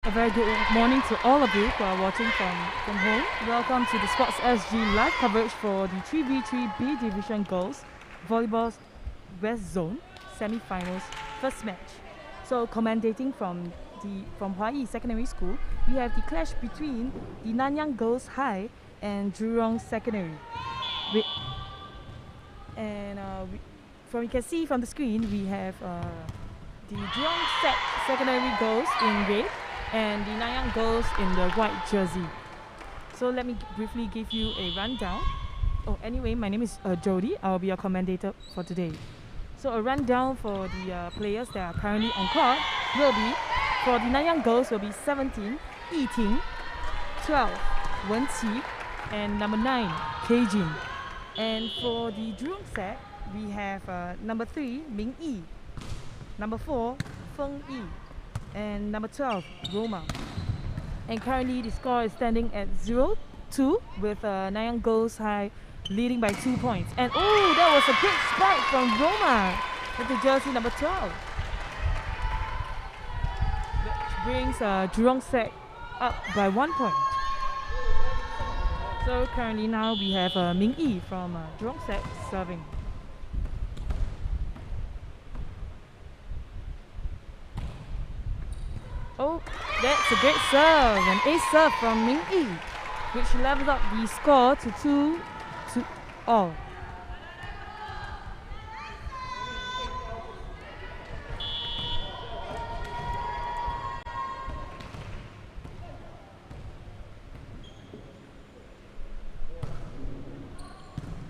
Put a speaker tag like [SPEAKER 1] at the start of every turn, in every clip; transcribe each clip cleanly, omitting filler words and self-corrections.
[SPEAKER 1] A very good morning to all of you who are watching from home. Welcome to the Sports SG live coverage for the 3v3 B Division Girls Volleyball West Zone semi-finals first match. So commentating from Hawaii Secondary School, we have the clash between the Nanyang Girls High and Jurong Secondary. From you can see from the screen, we have the Jurong Secondary Girls in red and the Nanyang Girls in the white jersey. So let me briefly give you a rundown. Oh, anyway, my name is Jody. I'll be your commentator for today. So a rundown for the players that are currently on court will be, for the Nanyang Girls will be 17, Yi Ting, 12, Wen Qi, and number 9, Kei Jin. And for the Jurong set, we have number 3, Ming Yi, number 4, Feng Yi, and number 12, Roma. And currently the score is standing at 0-2 with Nanyang Girls High leading by 2 points. And oh, that was a great spike from Roma with the jersey number 12. Which brings Jurong Sec up by 1 point. So currently now we have Ming Yi from Jurong Sec serving. Oh, that's a great serve, an ace serve from Ming Yi, which levels up the score to 2-all.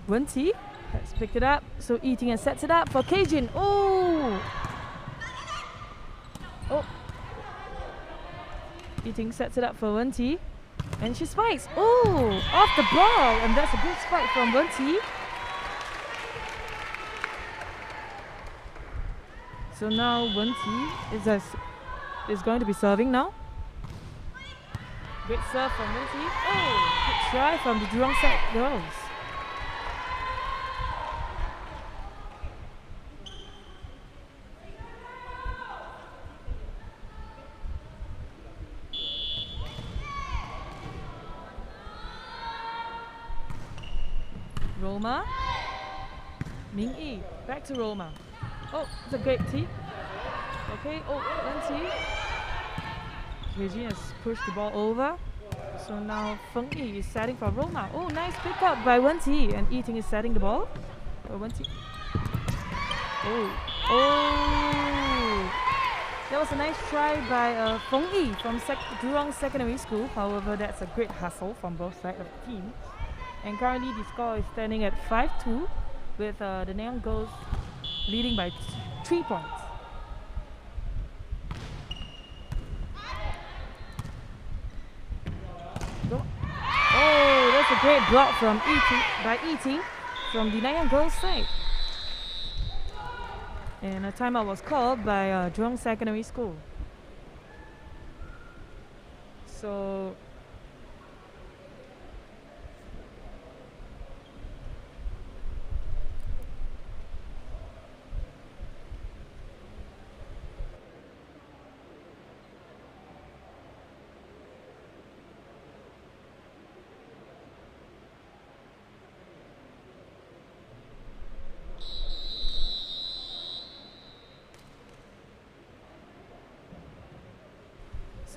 [SPEAKER 1] Wen Qi has picked it up, so Yi Ting sets it up for Kei Jin. Oh! Yi Ting sets it up for Wen Qi, and she spikes. Oh, off the ball, and that's a good spike from Wen Qi. So now Wen Qi is going to be serving now. Great serve from Wen Qi. Oh, good try from the Jurong Sec girls. Roma, Ming Yi, back to Roma. Oh, it's a great tee. Okay, oh, Wen Qi. Kei Jin has pushed the ball over. So now Feng Yi is setting for Roma. Oh, nice pick up by Wen Qi, and Yi Ting is setting the ball for Wen Qi. Oh, that was a nice try by Feng Yi from Jurong Secondary School. However, that's a great hustle from both sides of the team. And currently the score is standing at 5-2 with the Nanyang Girls leading by 3 points. Oh, that's a great block from Yi Ting from the Nanyang Girls side. And a timeout was called by Jurong Secondary School. So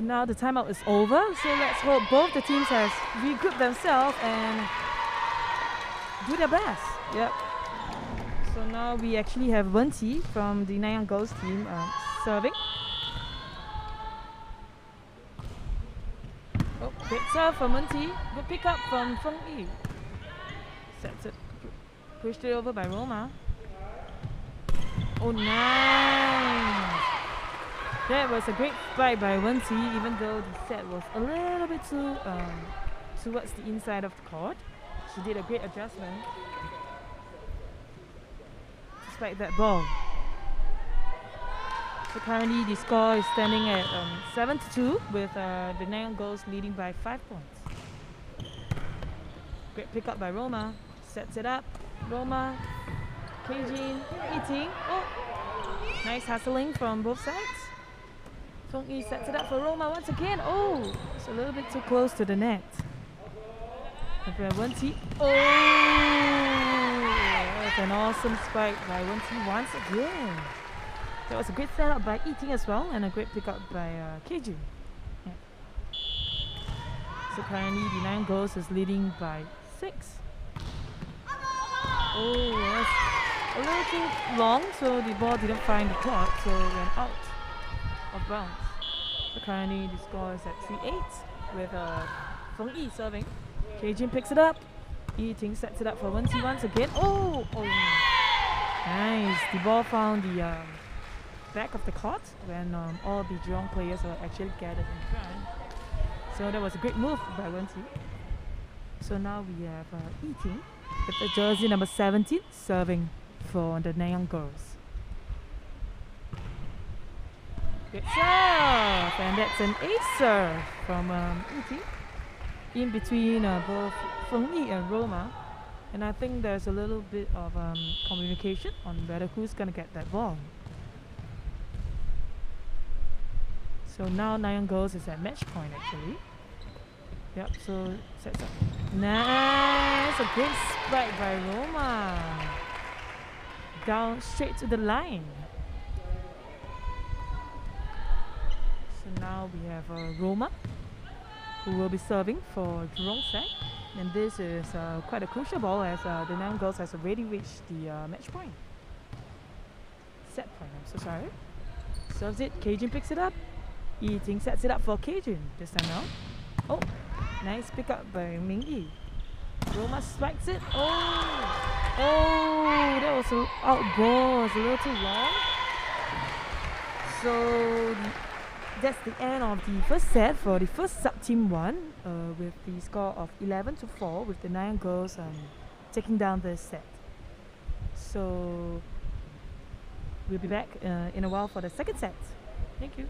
[SPEAKER 1] now the timeout is over, so let's hope both the teams has regrouped themselves and do their best. Yep. So now we actually have Wen Qi from the Nanyang Girls team serving. Oh, great serve from Wen Qi. Good pick up from Feng Yi. Sets it. Pushed it over by Roma. Oh, nice. That was a great spike by Wen Qi, even though the set was a little bit too towards the inside of the court. She did a great adjustment to spike that ball. So currently the score is standing at 7-2 with the Nanyang Girls leading by 5 points. Great pick up by Roma. Sets it up. Roma, Kei Jin, Yi Ting. Oh, nice hustling from both sides. Feng Yi sets it up for Roma once again. Oh, it's a little bit too close to the net. Wen-Ti. Oh, that's an awesome spike by Wen-Ti once again. That was a great setup by Yi Ting as well, and a great pickup by Keijun. Yeah. So currently the Nanyang Girls is leading by 6. Oh, that's a little too long, so the ball didn't find the court, so it went out of bounds. So currently the score is at 3-8 with Feng Yi serving. Keijun picks it up. Yi Ting sets it up for Wen-Ti once again. Oh, nice. The ball found the back of the court when all the Jurong players are actually gathered in front. So that was a great move by Wen-Ti. So now we have Yi Ting with the jersey number 17 serving for the Nanyang Girls. Good serve! And that's an ace serve from Yi Ting. In between both Feng Yi and Roma. And I think there's a little bit of communication on whether who's going to get that ball. So now Nanyang Girls is at match point actually. Yep, so sets up. Nice! A great spike by Roma. Down straight to the line. So now we have Roma, who will be serving for Jurong set. And this is quite a crucial ball as the Nanyang Girls has already reached the match point. Set point, I'm so sorry. Serves it, Keijun picks it up. Yi Ting sets it up for Keijun this time now. Oh, nice pickup by Ming Yi. Roma spikes it. Oh, that was an out ball. It's a little too long. So that's the end of the first set for the first sub-team 1 with the score of 11-4 with the Nanyang Girls taking down this set. So we'll be back in a while for the second set. Thank you.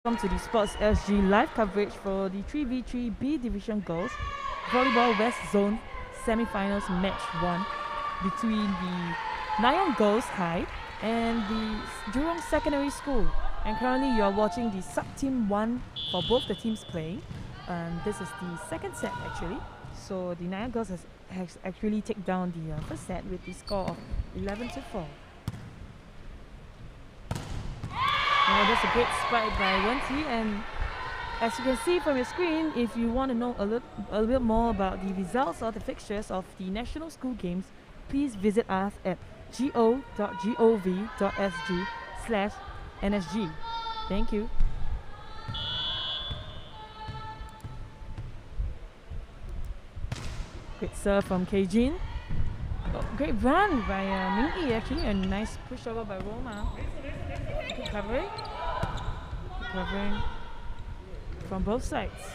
[SPEAKER 1] Welcome to the Sports SG live coverage for the 3v3 B Division Girls Volleyball West Zone Semi-Finals Match 1 between the Nanyang Girls High and the Jurong Secondary School. And currently you are watching the sub-team 1 for both the teams playing. And this is the second set actually. So the Nanyang Girls has actually taken down the first set with the score of 11-4. Oh, that's a great spike by Wen-Ti, and as you can see from your screen, if you want to know a little bit more about the results or the fixtures of the National School Games, please visit us at go.gov.sg/NSG. Thank you. Great serve from Keijun. Oh, great run by Ming Yi actually, a nice pushover by Roma. Recovering from both sides.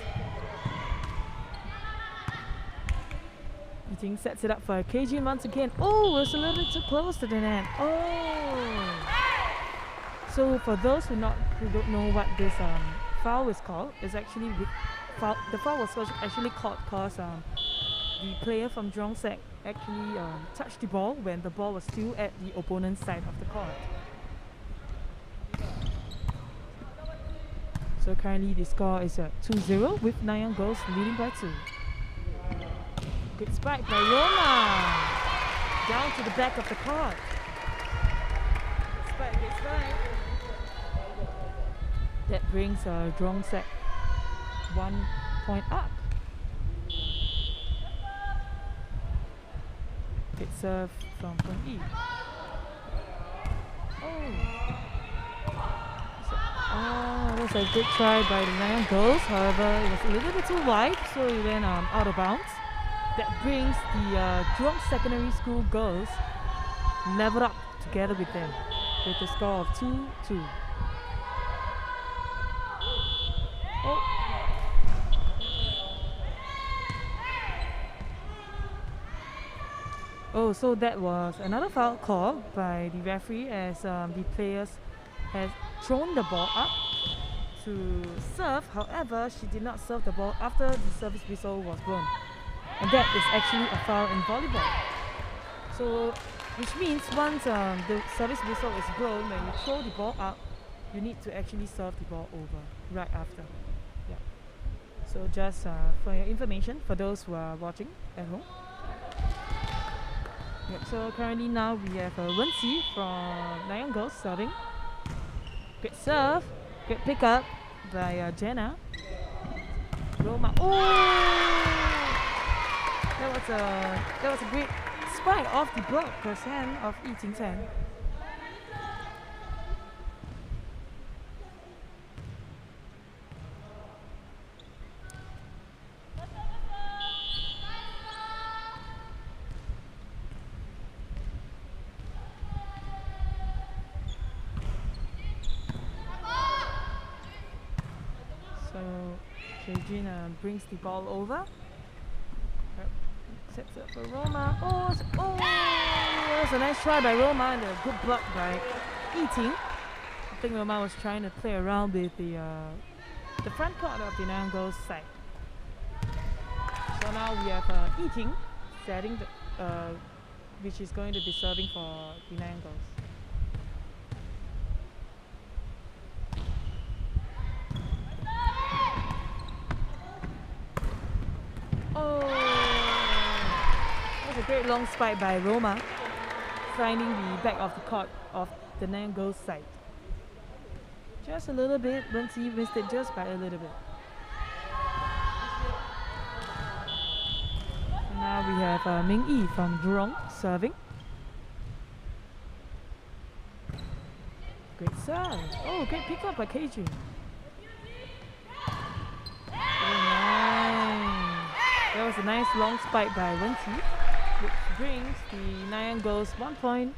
[SPEAKER 1] Yi Ting sets it up for Keijun once again. Oh, it's a little bit too close to the net. Oh. So for those who don't know what this foul is called, it's actually the foul was actually called because the player from Jurong Sec actually touched the ball when the ball was still at the opponent's side of the court. So currently the score is at 2-0 with Nanyang Girls leading by 2. Good spike by Roma. Down to the back of the court. Good spike. That brings Jurong Sec 1 point up. Good serve from E. That was a good try by the Nanyang Girls. However, it was a little bit too wide, so it went out of bounds. That brings the Jurong Secondary School girls leveled up together with them with a score of 2-2. So that was another foul call by the referee as the players had thrown the ball up to serve. However, she did not serve the ball after the service whistle was blown. And that is actually a foul in volleyball. So, which means once the service whistle is blown, when you throw the ball up, you need to actually serve the ball over right after. Yeah. So just for your information, for those who are watching at home. Yep, so currently now we have Wensi from Nanyang Girls serving. Good serve, good pick up by Jenna. Roma. That was a great spike off the block first hand of Yi Jingchen. Jin brings the ball over. Sets up for Roma. That was a nice try by Roma and a good block by Yi Ting. I think Roma was trying to play around with the front court of the Nanyang Girls side. So now we have Yi Ting setting the which is going to be serving for the Nanyang Girls. A great long spike by Roma, finding the back of the court of the Nanyang Girls side. Just a little bit, Wensi missed it just by a little bit. And now we have Ming Yi from Jurong serving. Great serve. Great pick up by KJ. That was a nice long spike by Wensi, which brings the Nanyang Girls 1 point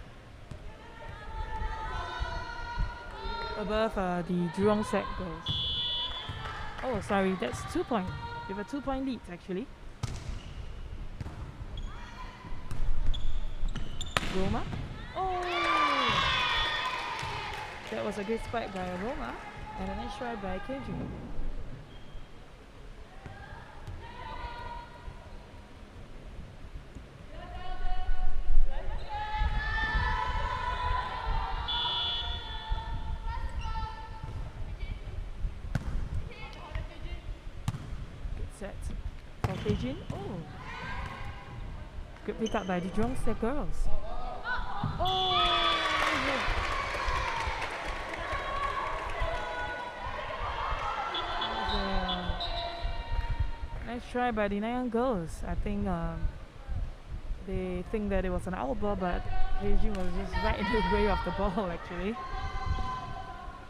[SPEAKER 1] above the Jurong Sec Girls. Sorry, that's 2 points. We have a 2 point lead actually. Roma. That was a good spike by Roma and a nice try by KJ. Beijing. Good pick up by the Jurong Sec girls. Nice try by the Nanyang Girls. I think they think that it was an out ball, but Beijing was just right in the way of the ball actually.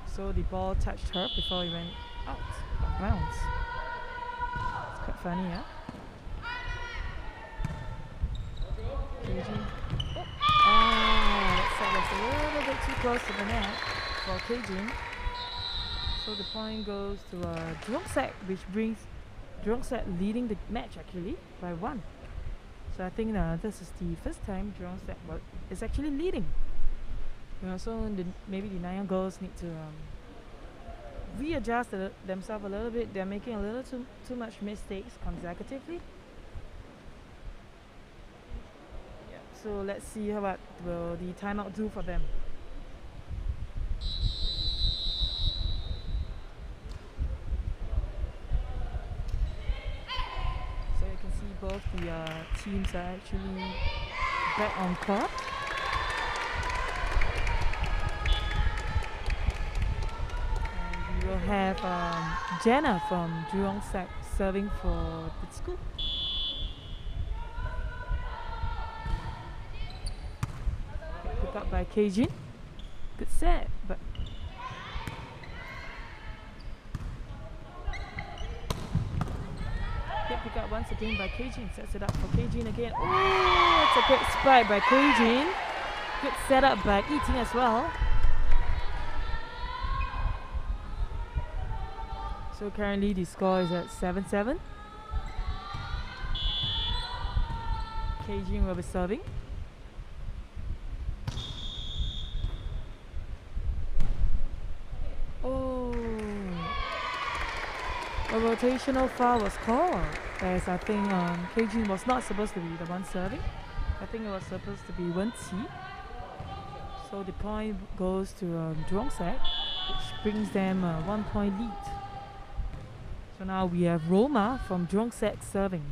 [SPEAKER 1] So the ball touched her before it went out of bounds. It's quite funny, yeah? That side was a little bit too close to the net for Keijin. So the point goes to Jurong Sec, which brings Jurong Sec leading the match actually by 1. So I think this is the first time Jurong Sec is actually leading. So maybe the Nanyang girls need to readjust themselves a little bit. They're making a little too much mistakes consecutively. So let's see what will the timeout do for them. So you can see both the teams are actually back on court. And we will have Jenna from Jurong Sec serving for the school. Pick up by Keijin. Good set, but pick up once again by Keijin. Sets it up for Keijin again. Oh, it's a great spike by Keijin. Good setup by Eating as well. So currently the score is at 7-7. Keijin will be serving. Oh, a rotational foul was called, as I think Keijin was not supposed to be the one serving. I think it was supposed to be Wen-Qi. So the point goes to Jurong Sec, which brings them a 1 point lead. So now we have Roma from Jurong Sec serving.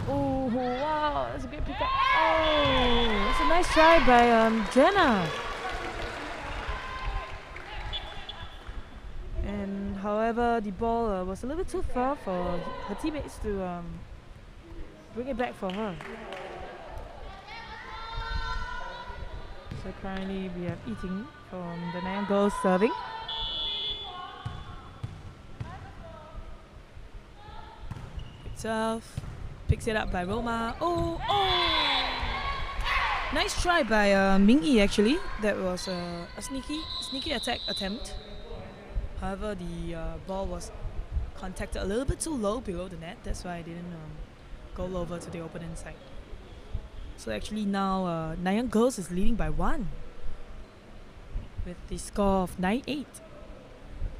[SPEAKER 1] Oh wow, that's a great pickup. Oh, that's a nice try by Jenna. And however, the ball was a little bit too far for her teammates to bring it back for her. So currently we have Eating from the Nanyang girls serving. Serve. Picks it up by Roma. Oh! Nice try by Ming Yi actually. That was a sneaky attack attempt. However, the ball was contacted a little bit too low below the net. That's why I didn't go over to the opponent side. So actually now Nanyang girls is leading by 1 with the score of 9-8.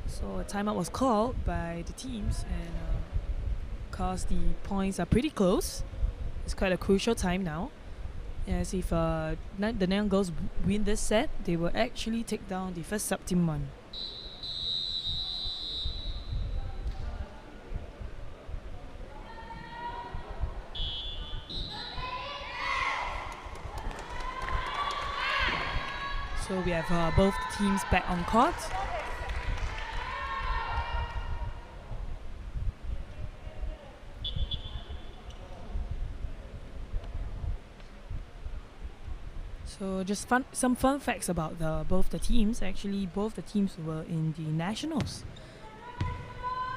[SPEAKER 1] So a timeout was called by the teams, and because the points are pretty close, it's quite a crucial time now. As if the Nanyang girls win this set, they will actually take down the first sub-team 1. So we have both teams back on court. So just some fun facts about both the teams. Actually, both the teams were in the nationals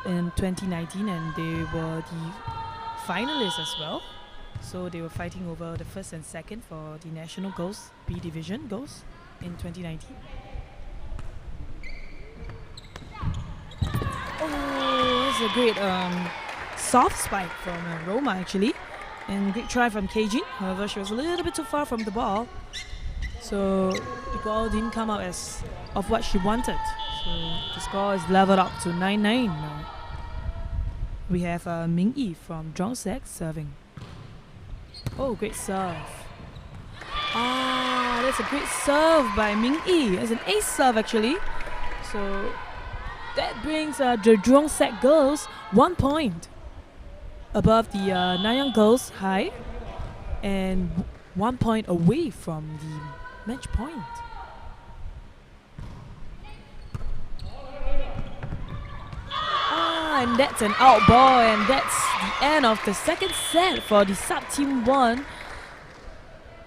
[SPEAKER 1] in 2019, and they were the finalists as well. So they were fighting over the first and second for the national girls B division girls in 2019. Oh, that's a great soft spike from Roma actually, and great try from Keijin. However, she was a little bit too far from the ball, so the ball didn't come out as of what she wanted. So the score is leveled up to 9-9 now. We have Ming Yi from Jurong Sec serving. Oh, great serve. Ah, that's a great serve by Ming Yi. It's an ace serve actually. So that brings the Jurong Sec girls 1 point above the Nanyang girls high, and 1 point away from the match point. And that's an out ball, and that's the end of the second set for the sub-team 1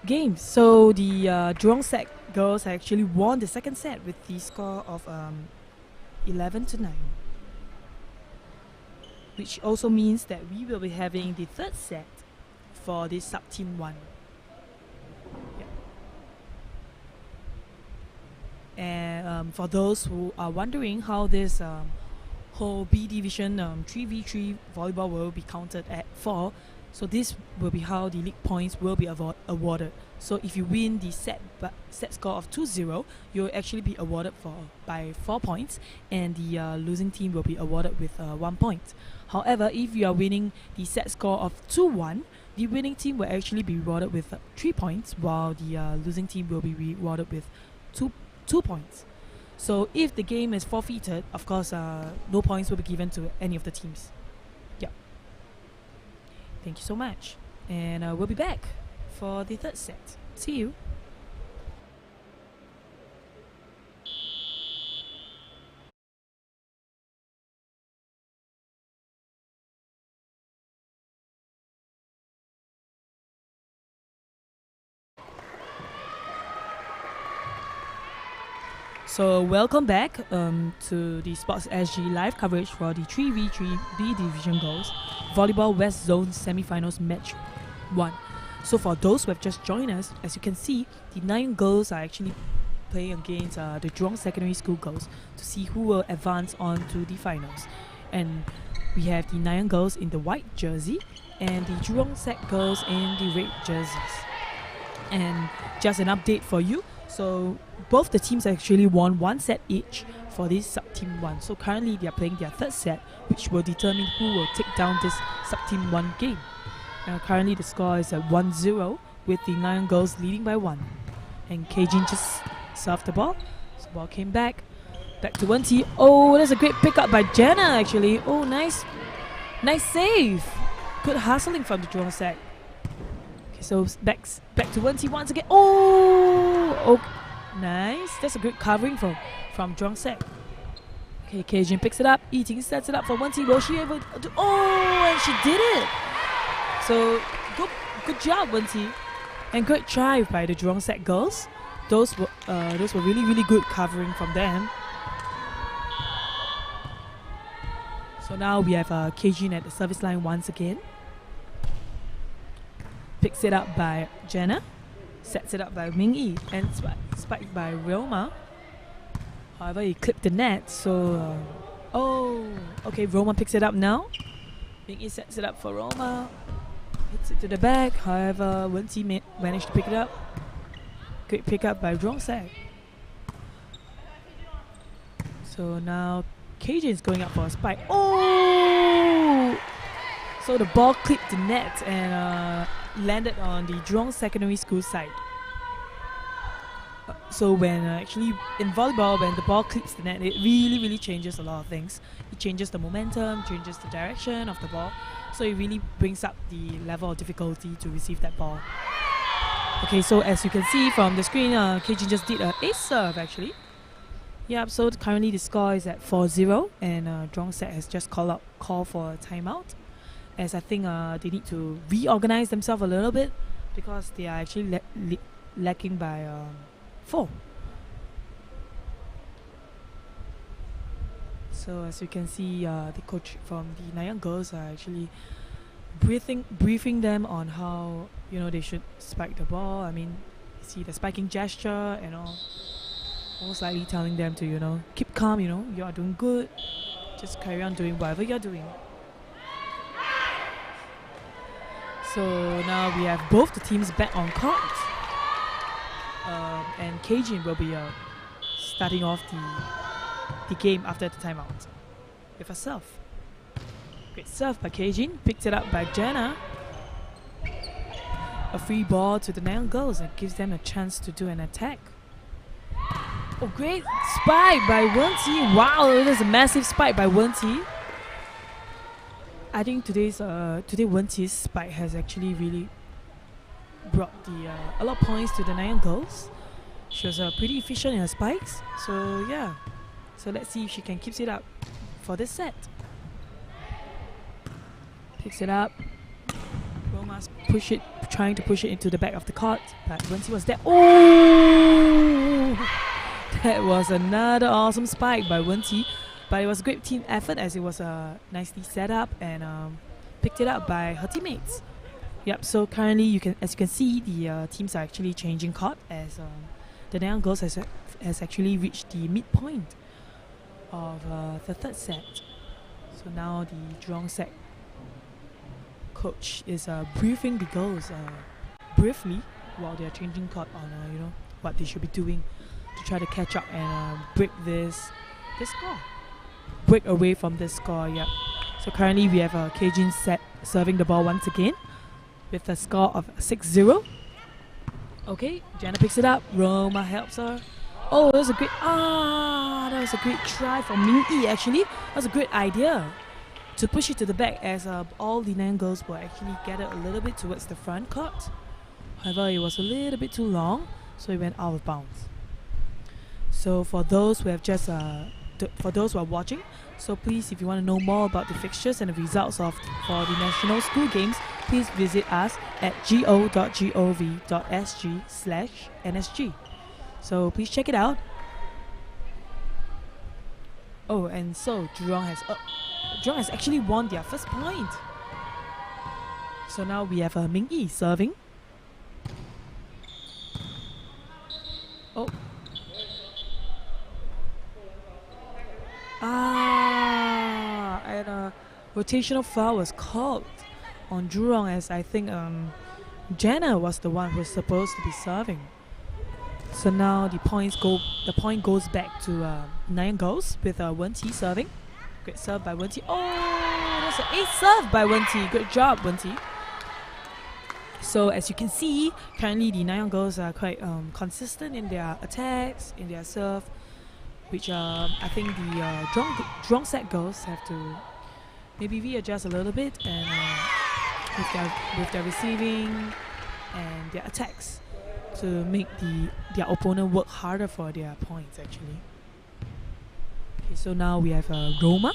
[SPEAKER 1] game. So the Jurong Sec girls actually won the second set with the score of 11-9, which also means that we will be having the third set for this sub-team 1. Yeah. And for those who are wondering how this whole B division 3v3 volleyball will be counted for, So this will be how the league points will be awarded. So if you win the set score of 2-0, you'll actually be awarded by 4 points, and the losing team will be awarded with 1 point. However, if you are winning the set score of 2-1, the winning team will actually be rewarded with 3 points, while the losing team will be rewarded with 2 points. So if the game is forfeited, of course, no points will be given to any of the teams. Yeah. Thank you so much. And we'll be back for the third set. See you. So welcome back to the Sports SG live coverage for the 3v3 B Division Girls Volleyball West Zone Semi-Finals Match 1. So for those who have just joined us, as you can see, the Nanyang girls are actually playing against the Jurong Secondary School girls to see who will advance on to the finals. And we have the Nanyang girls in the white jersey and the Jurong Sec girls in the red jerseys. And just an update for you, so both the teams actually won 1 set each for this sub-team 1. So currently they are playing their third set, which will determine who will take down this sub-team 1 game. Currently the score is at 1-0 with the Nanyang girls leading by 1. And Keijin just served the ball. So the ball came back to 1T. Oh, that's a great pickup by Jenna actually. Oh, nice save. Good hustling from the Jurong Sec. Okay, so back to 1T once again. Oh, nice. That's a good covering from Jurong Sec. Okay, Keijin picks it up. Yiting sets it up for 1T. Will she able to? Oh, and she did it. So good job, 1T, and great try by the Jurong Sec girls. Those were really good covering from them. So now we have Keijin at the service line once again. Picks it up by Jenna, sets it up by Ming-Yi, and spiked by Roma. However, he clipped the net, so okay, Roma picks it up now. Ming-Yi sets it up for Roma. Hits it to the back. However, 1T managed to pick it up. Great pickup by Jurong Sec. So now Keijin is going up for a spike. Oh! So the ball clipped the net and landed on the Jurong Secondary School side. So when actually in volleyball, when the ball clips the net, it really changes a lot of things. It changes the momentum, changes the direction of the ball. So it really brings up the level of difficulty to receive that ball. Okay, so as you can see from the screen, Keijin just did an ace serve actually. Yeah, so currently the score is at 4-0, and Jurong Sec has just call for a timeout, as I think they need to reorganize themselves a little bit because they are actually lacking by 4. So as you can see, the coach from the Nanyang girls are actually briefing them on how they should spike the ball. I mean, you see the spiking gesture and all. Most likely telling them to keep calm. You are doing good. Just carry on doing whatever you're doing. So now we have both the teams back on court, and Keijin will be starting off the game after the timeout with a serve. Great serve by Keijin, picked it up by Jenna. A free ball to the Nanyang girls and gives them a chance to do an attack. Oh, great spike by 1T. Wow, that's a massive spike by 1T. I think today 1T's spike has actually really brought a lot of points to the Nanyang girls. She was pretty efficient in her spikes. So yeah, so let's see if she can keep it up for this set. Picks it up. Roma's trying to push it into the back of the court, but 1T was there. Oh! That was another awesome spike by 1T, but it was a great team effort as it was nicely set up and picked it up by her teammates. Yep. So currently, as you can see, the teams are actually changing court as the Nanyang girls has actually reached the midpoint of the third set. So now the Jurong Sec coach is briefing the girls briefly while they're changing court on what they should be doing to try to catch up and break this score, break away from this score. Yep. So currently we have Keijin set serving the ball once again with a score of 6-0. Okay, Jenna picks it up. Roma helps her. Oh, that was a great try from Ming Yi. Actually, that was a great idea to push it to the back, as all the Nanyang girls were actually gathered a little bit towards the front court. However, it was a little bit too long, so it went out of bounds. So for those who have just for those who are watching, so please, if you want to know more about the fixtures and the results for the national school games, please visit us at go.gov.sg/NSG. So please check it out. Oh, and so Jurong has actually won their first point. So now we have Ming Yi serving. Oh. And a rotational foul was called on Jurong, as I think Jenna was the one who was supposed to be serving. So now the point goes back to Nanyang girls with Wen-Ti serving. Great serve by Wen-Ti. Oh, that's an ace serve by Wen-Ti. Good job, Wen-Ti. So as you can see, currently the Nanyang girls are quite consistent in their attacks, in their serve, which I think the Jurong set girls have to maybe readjust a little bit, and with their receiving and their attacks to make their opponent work harder for their points actually. Okay, so now we have Roma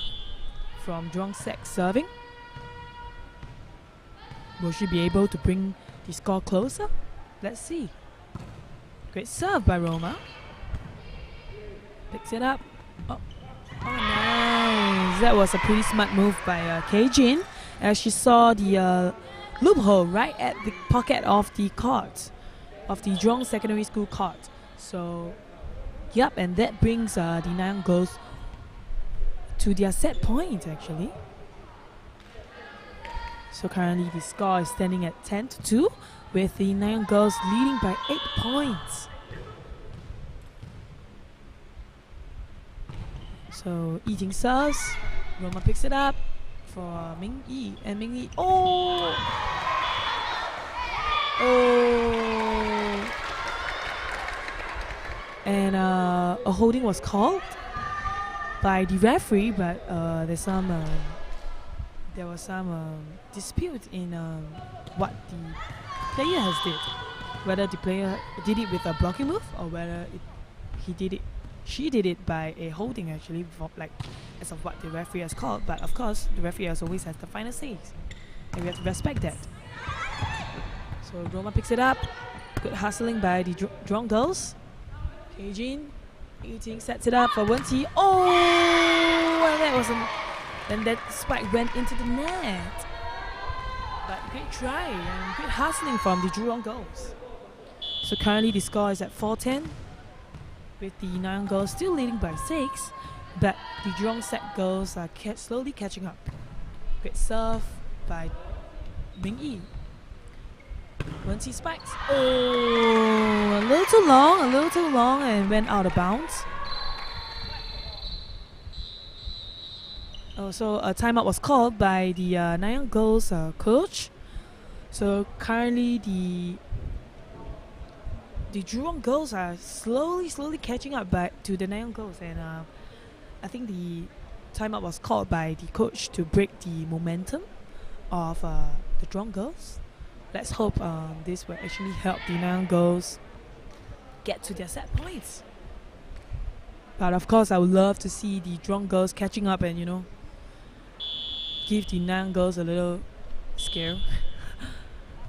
[SPEAKER 1] from Jurong set serving. Will she be able to bring the score closer? Let's see. Great serve by Roma. Picks it up. Oh, nice. That was a pretty smart move by Keijin, as she saw the loophole right at the pocket of the court, of the Jurong Secondary School court. So, yep, and that brings the Nanyang girls to their set point actually. So currently the score is standing at 10-2, with the Nanyang girls leading by 8 points. So Yi serves, Roma picks it up for Ming Yi, and Ming Yi, oh! And a holding was called by the referee, but there was some dispute in what the player has did, whether the player did it with a blocking move or whether she did it by a holding actually, as of what the referee has called. But of course, the referee as always has the final say, and we have to respect that. So Roma picks it up. Good hustling by the Jurong girls. Keijin sets it up for Wen-Ti. Oh, and then that spike went into the net. But great try and great hustling from the Jurong girls. So currently the score is at 4-10, with the Nanyang girls still leading by 6, but the Jurong set girls are slowly catching up. Great serve by Ming Yi. Wen-Ti spikes. Oh, a little too long, and went out of bounds. So a timeout was called by the Nanyang girls coach. So currently the Jurong girls are slowly catching up back to the Nanyang girls, and I think the timeout was called by the coach to break the momentum of the Jurong girls. Let's hope this will actually help the Nanyang girls get to their set points. But of course, I would love to see the Jurong girls catching up and give the Nanyang girls a little scare.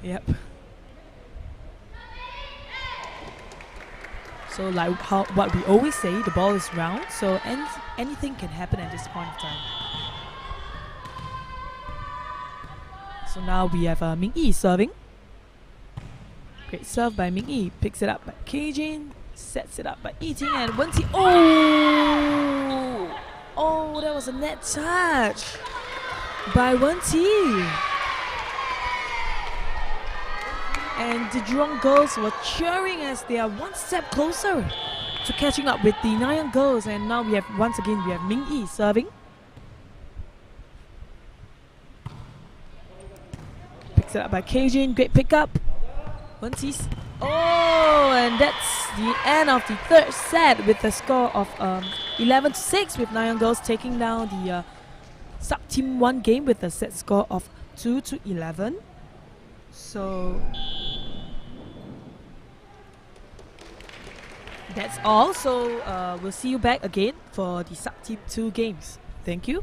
[SPEAKER 1] Yep. So like what we always say, the ball is round, so anything can happen at this point of time. So now we have Ming Yi serving. Great serve by Ming Yi. Picks it up by Keijin. Sets it up by Yi Ting, and Wen-Ti. Oh, that was a net touch by Wen-Ti. And the Jurong girls were cheering as they are one step closer to catching up with the Nanyang girls. And now we have Ming Yi serving. Picks it up by Keijin. Great pickup. Once he's and that's the end of the third set with a score of 11-6, with Nanyang girls taking down the sub team 1 game with a set score of 2-11. So that's all. So we'll see you back again for the sub team 2 games. Thank you.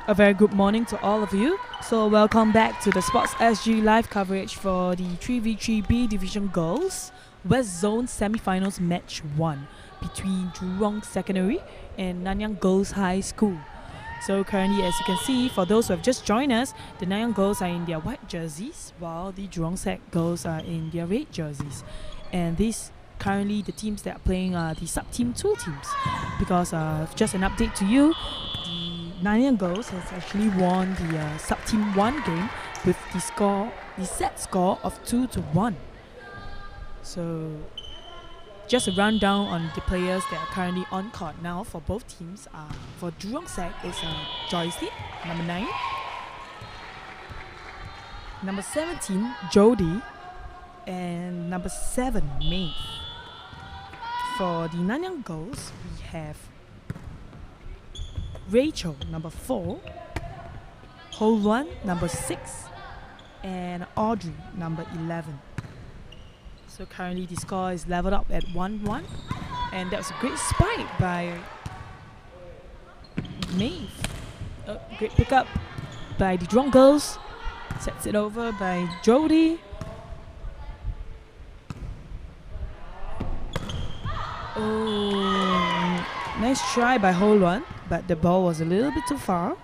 [SPEAKER 1] A very good morning to all of you. So welcome back to the Sports SG live coverage for the 3v3B Division Girls West Zone Semi-Finals Match 1 between Jurong Secondary and Nanyang Girls High School. So currently, as you can see, for those who have just joined us, the Nanyang girls are in their white jerseys while the Jurong Sec girls are in their red jerseys. And these currently the teams that are playing are the sub-team 2 teams, because just an update to you, the Nanyang girls has actually won the sub-team 1 game with the set score of 2-1. So just a rundown on the players that are currently on court now for both teams. For Jurong Sec is Joycelyn, number 9, number 17 Jody, and number 7 Maeve. For the Nanyang girls, we have Rachel, number 4, Holwan, number 6, and Audrey, number 11. So currently the score is leveled up at 1-1, and that was a great spike by Maeve. A great pickup by the Jurong girls. Sets it over by Jody. Oh, nice try by Holwan, but the ball was a little bit too far.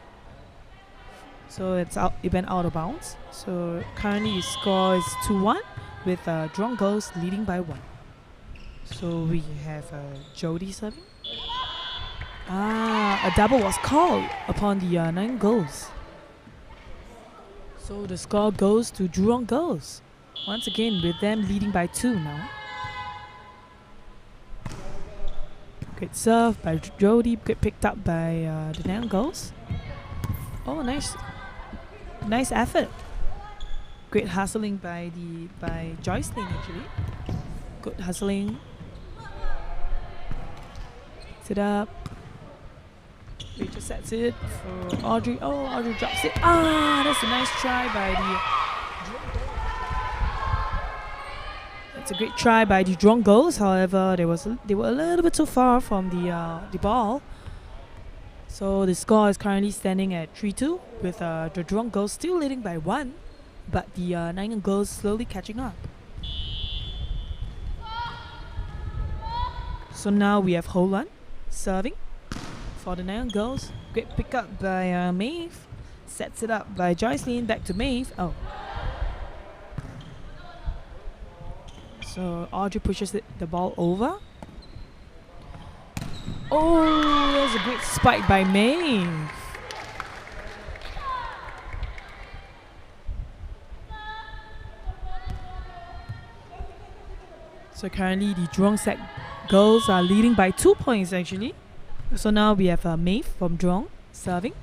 [SPEAKER 1] So it went out of bounds. So currently the score is 2-1 with Jurong girls leading by 1. So we have Jody serving. A double was called upon the Nanyang girls. So the score goes to Jurong girls. Once again with them leading by 2 now. Great serve by Jody, great picked up by the Nanyang girls. Oh, nice effort. Great hustling by Joycelyn actually. Good hustling. Picks it up. Rachel sets it for Audrey. Oh, Audrey drops it. That's a nice try by the. It's a great try by the Jurong girls. However, they were a little bit too far from the ball. So the score is currently standing at 3-2 with the Jurong girls still leading by 1, but the Nanyang girls slowly catching up. So now we have Holwan serving for the Nanyang girls. Great pickup by Maeve. Sets it up by Joycelyn. Back to Maeve. Oh. So Audrey pushes the ball over. Oh, there's a great spike by Maeve. So currently the Jurong Sec girls are leading by 2 points actually. So now we have Maeve from Jurong serving.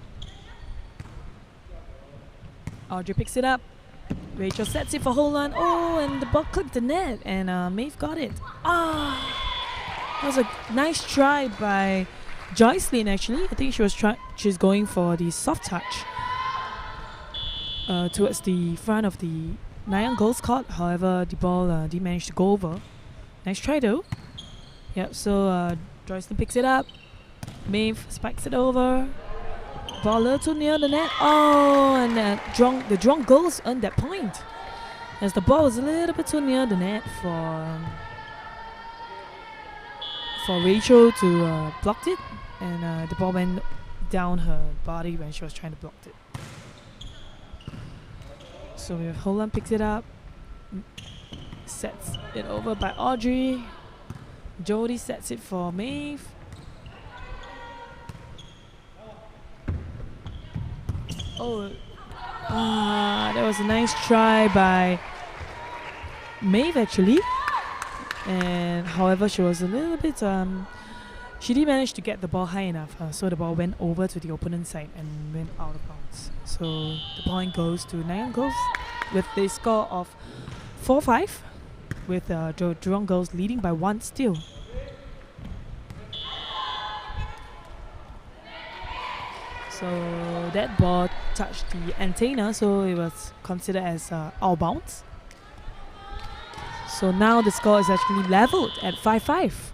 [SPEAKER 1] Audrey picks it up. Rachel sets it for Holwan. Oh, and the ball clipped the net, and Maeve got it. That was a nice try by Joycelyn actually. I think she's going for the soft touch towards the front of the Nanyang girls court. However, the ball didn't manage to go over. Nice try though. Yep, so Joycelyn picks it up. Maeve spikes it over. Ball a little too near the net. Oh, and the Jurong girls earned that point, as the ball was a little bit too near the net for Rachel to block it, and the ball went down her body when she was trying to block it. So we have Holland picks it up, sets it over by Audrey. Jody sets it for Maeve. Oh, that was a nice try by Maeve actually, and however she was a little bit she didn't manage to get the ball high enough, so the ball went over to the opponent's side and went out of bounds. So the point goes to Nanyang girls with the score of 4-5, with Jurong girls leading by 1 still. So that ball touched the antenna, so it was considered as out of bounds. So now the score is actually leveled at 5-5.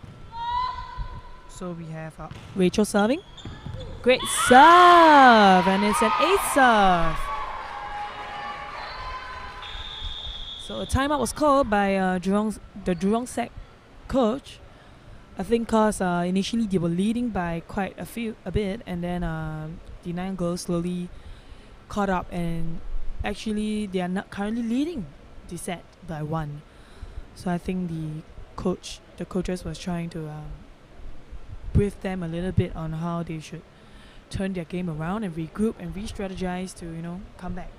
[SPEAKER 1] So we have Rachel serving. Great serve, and it's an ace serve. So a timeout was called by the Jurong Sec coach. I think because initially they were leading by quite a bit, and then the Nanyang girls slowly caught up, and actually they are not currently leading the set by 1. So I think the coaches was trying to brief them a little bit on how they should turn their game around and regroup and re-strategize to come back.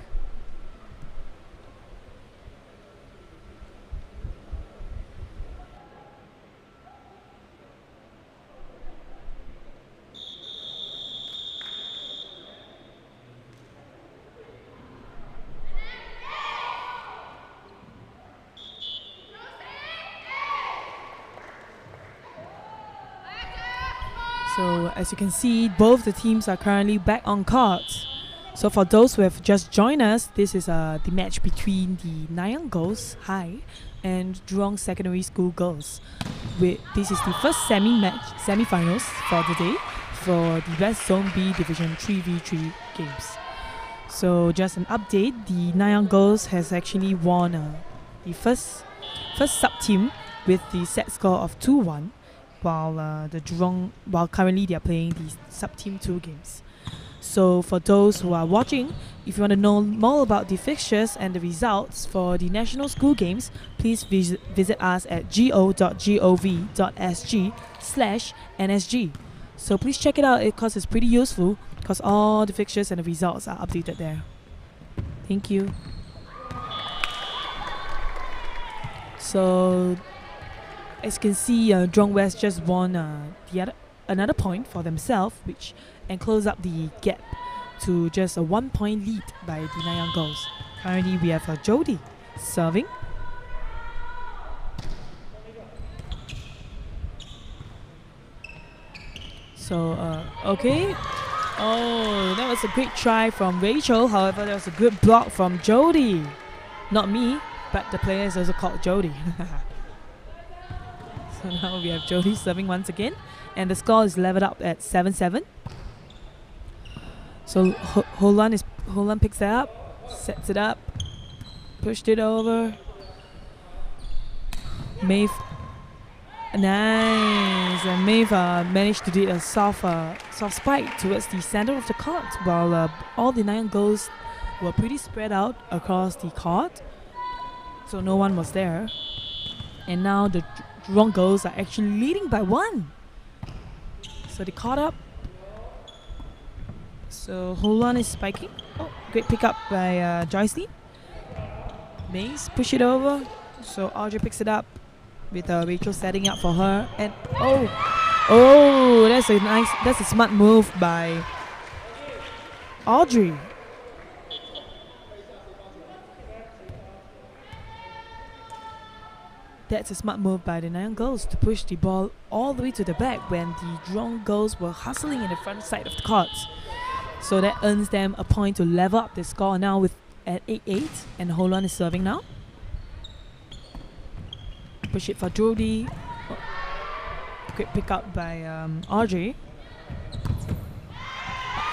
[SPEAKER 1] So as you can see, both the teams are currently back on court. So for those who have just joined us, this is the match between the Nanyang Girls High and Jurong Secondary School Girls. This is the first semi-finals for the day for the West Zone B Division 3v3 games. So just an update, the Nanyang Girls has actually won the first sub-team with the set score of 2-1. While currently they are playing the sub-team 2 games. So for those who are watching, if you want to know more about the fixtures and the results for the national school games, please visit us at go.gov.sg/NSG. So please check it out because it's pretty useful, because all the fixtures and the results are updated there. Thank you. So as you can see, Jurong West just won another point for themselves, and close up the gap to just a 1-point lead by the Nanyang Girls. Currently, we have Jody serving. So, okay. Oh, that was a great try from Rachel. However, that was a good block from Jody. Not me, but the player is also called Jody. So now we have Jody serving once again, and the score is leveled up at 7-7. So Holan picks it up, sets it up, pushed it over. Maeve, nice, and Maeve managed to do a soft spike towards the center of the court, while all the Nanyang girls were pretty spread out across the court, so no one was there. And now the Jurong girls are actually leading by 1. So they caught up. So Holan is spiking. Oh, great pickup by Joycelyn. Mace push it over. So Audrey picks it up with Rachel setting up for her. And oh, that's a smart move by Audrey. That's a smart move by the Nanyang girls to push the ball all the way to the back when the Jurong girls were hustling in the front side of the court. So that earns them a point to level up the score now at 8-8, and Holan is serving now. Push it for Jody. Oh, quick pick up by Audrey.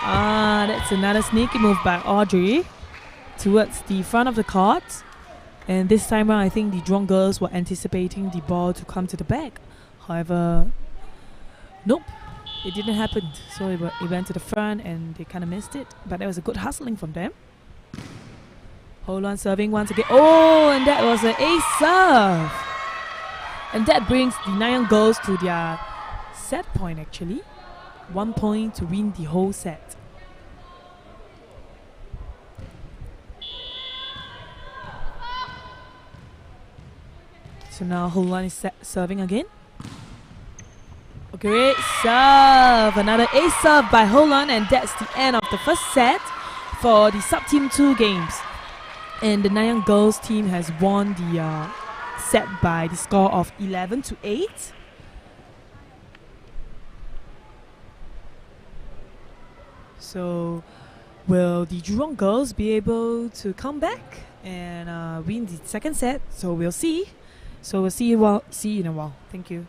[SPEAKER 1] That's another sneaky move by Audrey towards the front of the court. And this time around, I think the Jurong girls were anticipating the ball to come to the back. However, nope, it didn't happen. So it went to the front and they kind of missed it. But that was a good hustling from them. Holan serving once again. Oh, and that was an ace serve. And that brings the Nanyang girls to their set point actually. 1 point to win the whole set. So now Holan is serving again. Great serve. Another ace serve by Holan, and that's the end of the first set for the sub-team 2 games. And the Nanyang girls team has won the set by the score of 11-8. So will the Jurong girls be able to come back and win the second set? So we'll see. So we'll see you in a while. Thank you.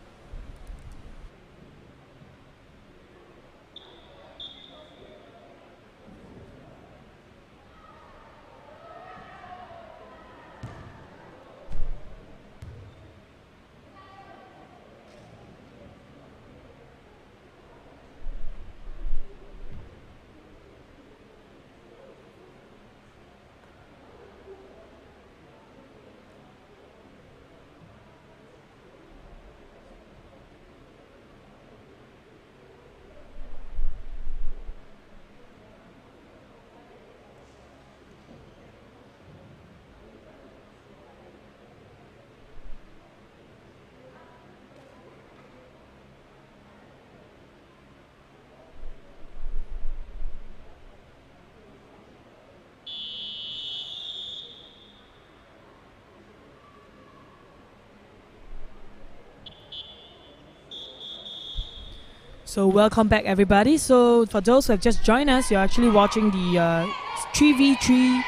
[SPEAKER 1] So welcome back, everybody. So for those who have just joined us, you're actually watching the 3v3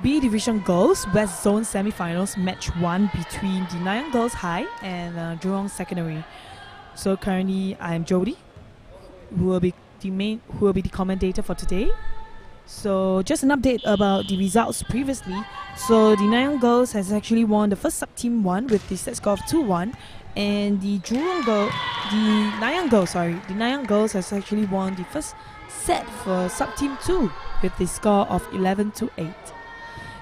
[SPEAKER 1] B Division Girls West Zone Semi-Finals Match 1 between the Nanyang Girls High and Jurong Secondary. So currently, I am Jody, who will be the commentator for today. So just an update about the results previously. So the Nanyang Girls has actually won the first sub-team 1 with the set score of 2-1, and the Nanyang Girls has actually won the first set for sub-team 2 with the score of 11-8.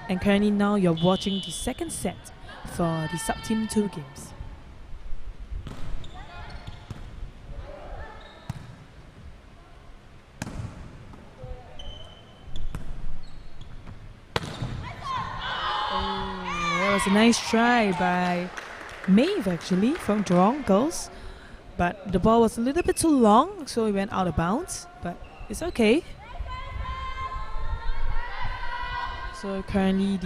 [SPEAKER 1] And currently now you're watching the second set for the sub-team 2 games. That was a nice try by Maeve actually from Jurong Girls, but the ball was a little bit too long, so it went out of bounds, but it's okay. So currently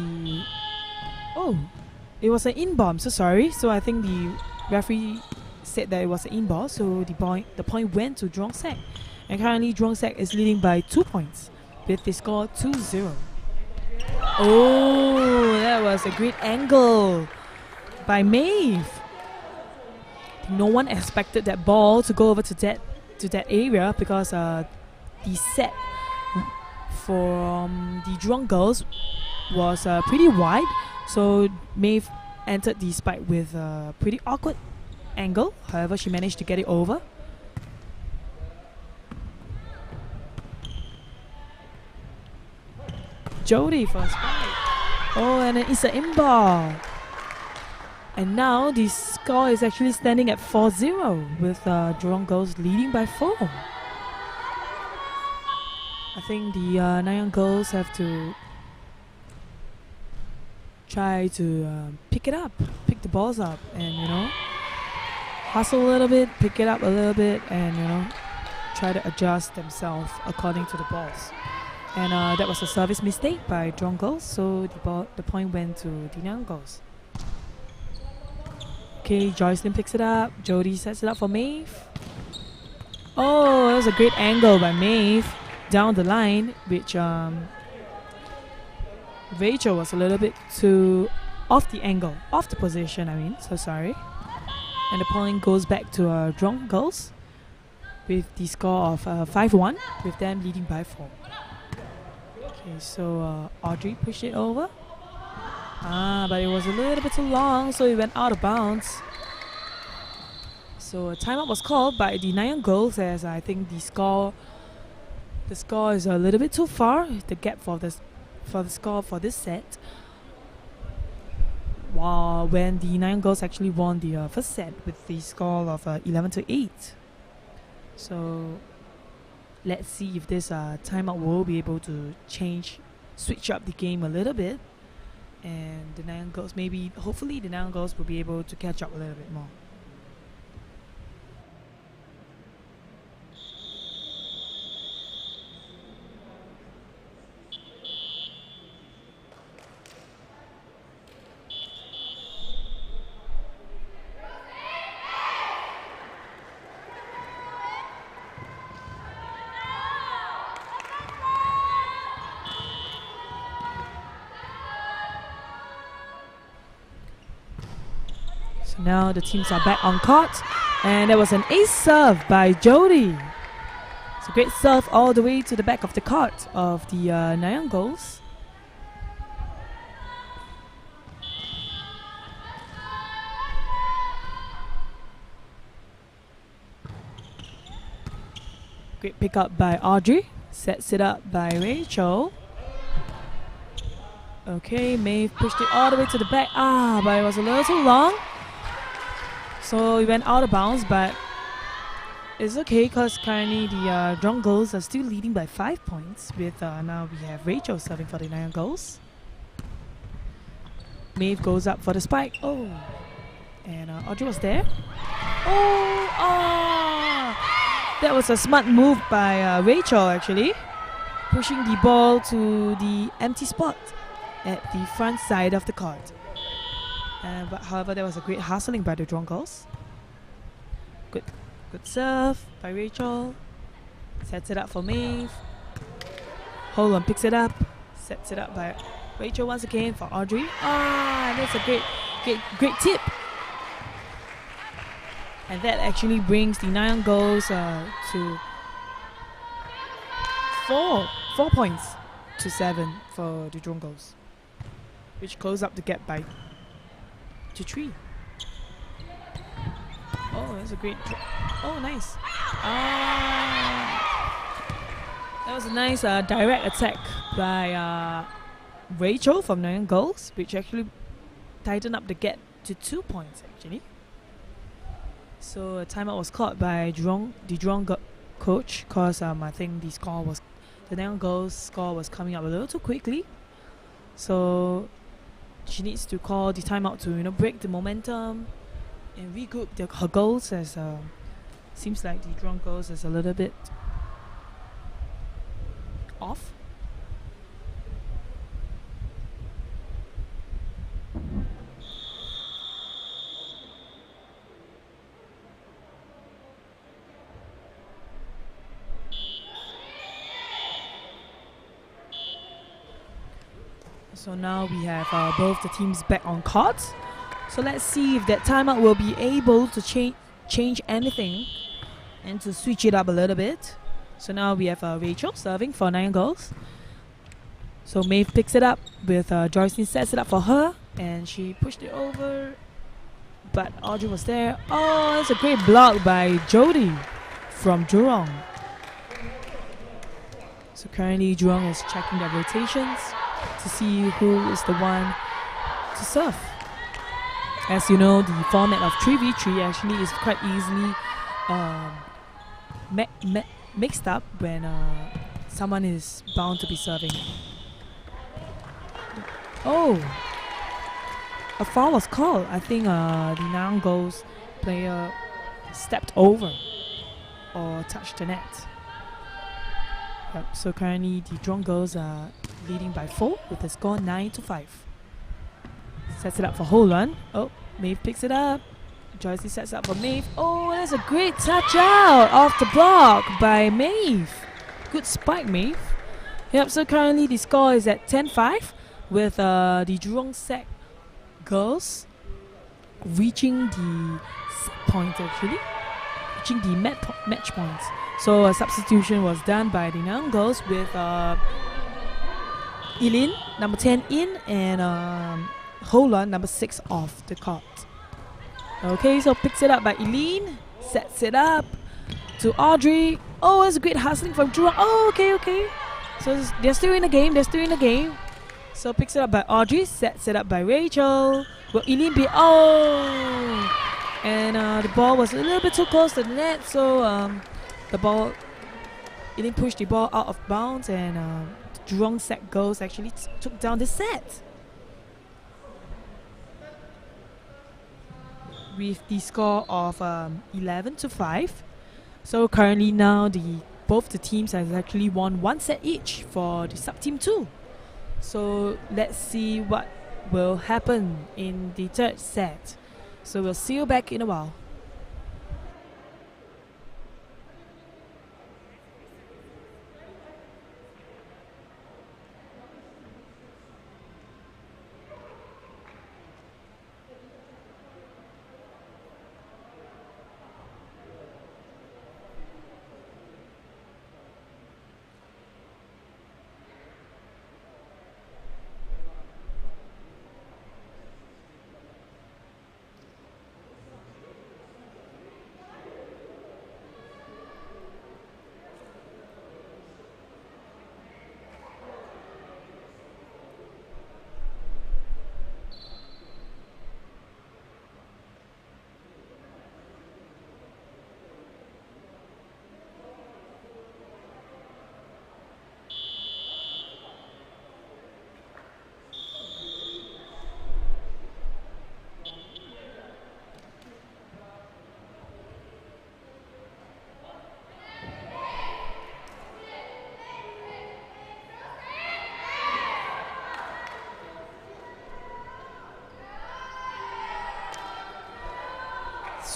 [SPEAKER 1] it was an in-ball, I'm so sorry. So I think the referee said that it was an in-ball, so the point went to Jurong Sec, and currently Jurong Sec is leading by 2 points with the score 2-0. Oh, that was a great angle by Maeve. No one expected that ball to go over to that area, because the set from the Jurong Girls was pretty wide. So Maeve entered the spike with a pretty awkward angle. However, she managed to get it over. Jody for a spike. Oh, and it's an in-ball. And now the score is actually standing at 4-0 with Jurong Girls leading by 4. I think the Nanyang Girls have to try to pick the balls up, and hustle a little bit, pick it up a little bit, and try to adjust themselves according to the balls. And that was a service mistake by Jurong Girls, so the point went to the Nanyang Girls. Okay, Joycelyn picks it up. Jody sets it up for Maeve. Oh, that was a great angle by Maeve down the line, which Rachel was a little bit too off the position, I mean, so sorry. And the point goes back to Jurong Girls with the score of 5-1, with them leading by 4. Okay, so Audrey pushed it over. But it was a little bit too long, so it went out of bounds. So a timeout was called by the Nanyang Girls, as I think the score is a little bit too far. The gap for the score for this set. While when the Nanyang Girls actually won the first set with the score of 11-8. So let's see if this timeout will be able to switch up the game a little bit. And the Nanyang Girls, hopefully the Nanyang Girls will be able to catch up a little bit more. Now the teams are back on court, and there was an ace serve by Jody. It's a great serve all the way to the back of the court of the Nanyang Girls. Great pick up by Audrey, sets it up by Rachel. Okay, Maeve pushed it all the way to the back. But it was a little too long. So it went out of bounds, but it's okay, because currently the Jurong Girls are still leading by 5 points. With now we have Rachel serving for the Nanyang Girls. Maeve goes up for the spike. Oh, and Audrey was there. That was a smart move by Rachel, actually, pushing the ball to the empty spot at the front side of the court. But however, there was a great hustling by the Jurong Girls. Good Good serve by Rachel. Sets it up for Maeve. Hold on, picks it up. Sets it up by Rachel once again for Audrey. That's a great tip. And that actually brings the Nanyang goals to 4 points to 7 for the Jurong goals, which close up the gap by to 3. Oh, that's a great. Oh, nice. That was a nice direct attack by Rachel from Nanyang goals, which actually tightened up the gap to 2 points actually. So a timeout was caught by the Jurong coach, because I think the Nanyang goals score was coming up a little too quickly. So she needs to call the timeout to break the momentum and regroup her goals, as seems like the Jurong goals is a little bit off. So now we have both the teams back on court. So let's see if that timeout will be able to change anything and to switch it up a little bit. So now we have Rachel serving for Nanyang goals. So Maeve picks it up with Joycelyn, sets it up for her, and she pushed it over, but Audrey was there. Oh, that's a great block by Jody from Jurong. So currently Jurong is checking their rotations to see who is the one to serve. As you know, the format of 3v3 actually is quite easily mixed up when someone is bound to be serving. Oh, a foul was called. I think the Nanyang goals player stepped over or touched the net. Yep, so currently the Jurong goals are leading by 4 with the score 9-5. Sets it up for Holland. Oh, Maeve picks it up. Joycelyn sets up for Maeve. Oh, that's a great touch out off the block by Maeve. Good spike, Maeve. Yep, so currently the score is at 10-5 with the Jurong Sec girls reaching the set point actually. Reaching the match points. So a substitution was done by the Nanyang girls with Eileen, number 10 in, and Holland, number 6 off the court. Okay, so picks it up by Eileen, sets it up to Audrey. Oh, that's a great hustling from Jurong. Oh, okay. So they're still in the game. So picks it up by Audrey, sets it up by Rachel. Will Eileen be... Oh! And the ball was a little bit too close to the net, so Eileen pushed the ball out of bounds, and Jurong Sec girls actually took down the set with the score of 11-5. So currently now both the teams have actually won 1 set each for the sub team 2. So let's see what will happen in the third set. So we'll see you back in a while.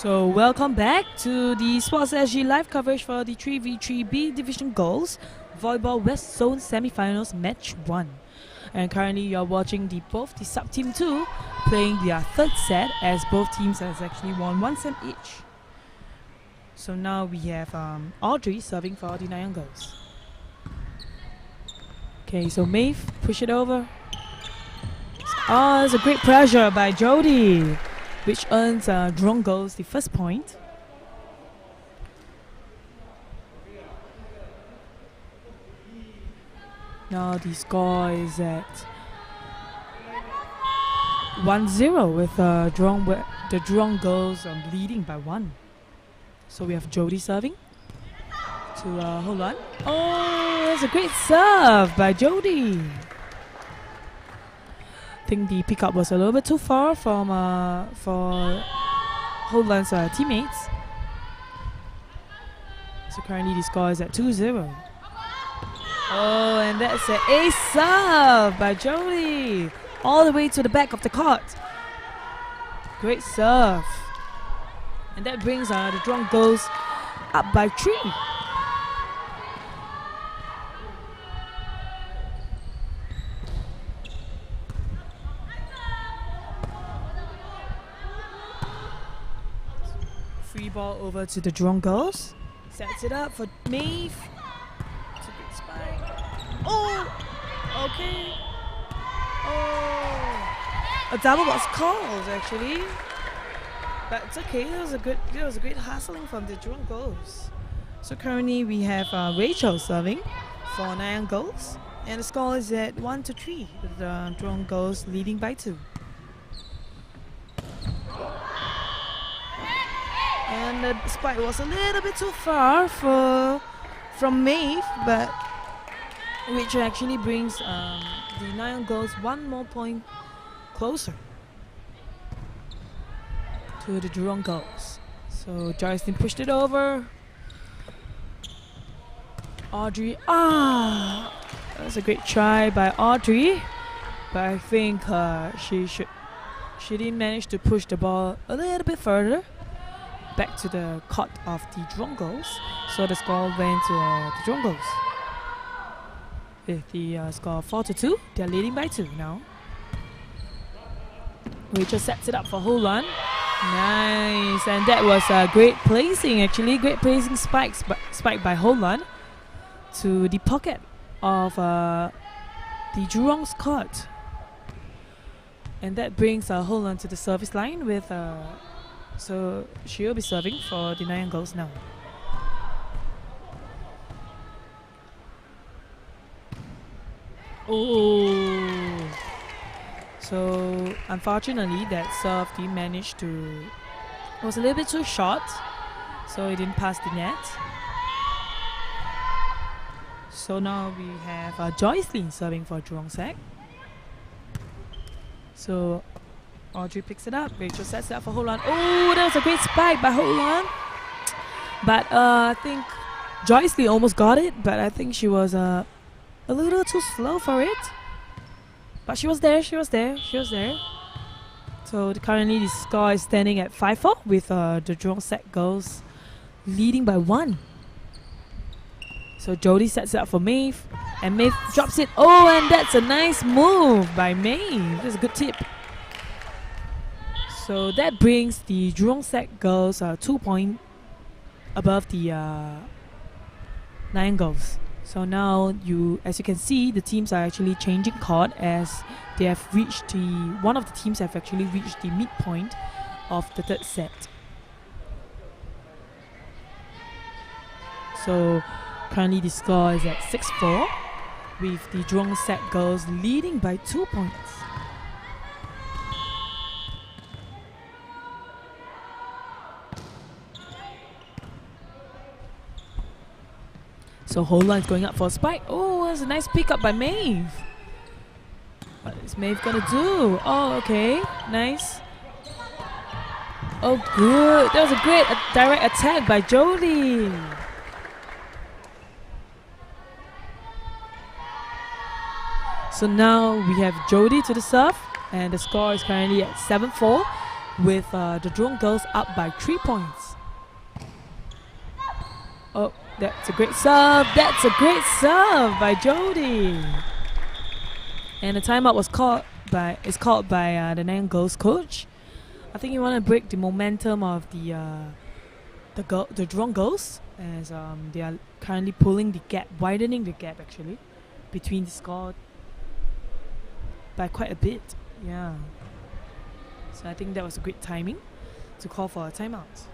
[SPEAKER 1] So welcome back to the Sports SG live coverage for the 3v3B Division Goals Volleyball West Zone Semi-Finals Match 1. And currently you're watching both the sub-team 2 playing their third set, as both teams has actually won 1 set each. So now we have Audrey serving for the Nanyang girls. Okay, so Maeve push it over. Oh, it's a great pressure by Jody, which earns Jurong girls the first point. Now the score is at 1-0 with the Jurong girls leading by 1. So we have Jody serving to hold on. Oh, that's a great serve by Jody. I think the pickup was a little bit too far from for Holan's teammates. So currently the score is at 2-0. Oh, and that's an ace serve by Jody, all the way to the back of the court. Great serve. And that brings the Jurong girls up by 3. Free ball over to the Jurong girls. Sets it up for Maeve. It's a good spike. Oh! Okay. Oh! A double was called actually. But it's okay. It was a great hustling from the Jurong girls. So currently we have Rachel serving for Nanyang girls, and the score is at 1-3 with the Jurong girls leading by 2. And the spike was a little bit too far from Maeve, but which actually brings the Nanyang girls 1 more point closer to the Jurong girls. So Joycelyn pushed it over. Audrey, that was a great try by Audrey, but I think she didn't manage to push the ball a little bit further back to the court of the Jurong girls. So the score went to the Jurong girls with the score 4-2. They're leading by 2 now. Rachel sets it up for Holan. Nice, and that was a great placing actually. Great placing spike by Holan to the pocket of the Jurong's court. And that brings Holan to the service line with so she'll be serving for the Nanyang girls now. Oh, so unfortunately that serve didn't manage to, it was a little bit too short, so it didn't pass the net. So now we have Joycelyn serving for Jurong Sec. So Audrey picks it up. Rachel sets it up for Holan. Oh, that was a great spike by Holan. But I think Joycelyn almost got it, but I think she was a little too slow for it. But she was there. So currently the score is standing at 5-4 with the Jurong Sec girls leading by 1. So Jody sets it up for Maeve, and Maeve drops it. Oh, and that's a nice move by Maeve. That's a good tip. So that brings the Jurong Sec girls 2 points above the Nanyang girls. So now as you can see, the teams are actually changing court as they have reached one of the teams have actually reached the midpoint of the third set. So currently the score is at 6-4 with the Jurong Sec girls leading by 2 points. So Holan is going up for a spike. Oh, that's a nice pickup by Maeve. What is Maeve gonna do? Oh, okay, nice. Oh, good. That was a great direct attack by Jody. So now we have Jody to the serve, and the score is currently at 7-4 with the Jurong girls up by 3 points. Oh, that's a great serve. That's a great serve by Jody. And the timeout was called by the Nanyang girls coach. I think you want to break the momentum of the Jurong girls, as they are currently pulling the gap, widening the gap actually between the score by quite a bit. Yeah. So I think that was a great timing to call for a timeout.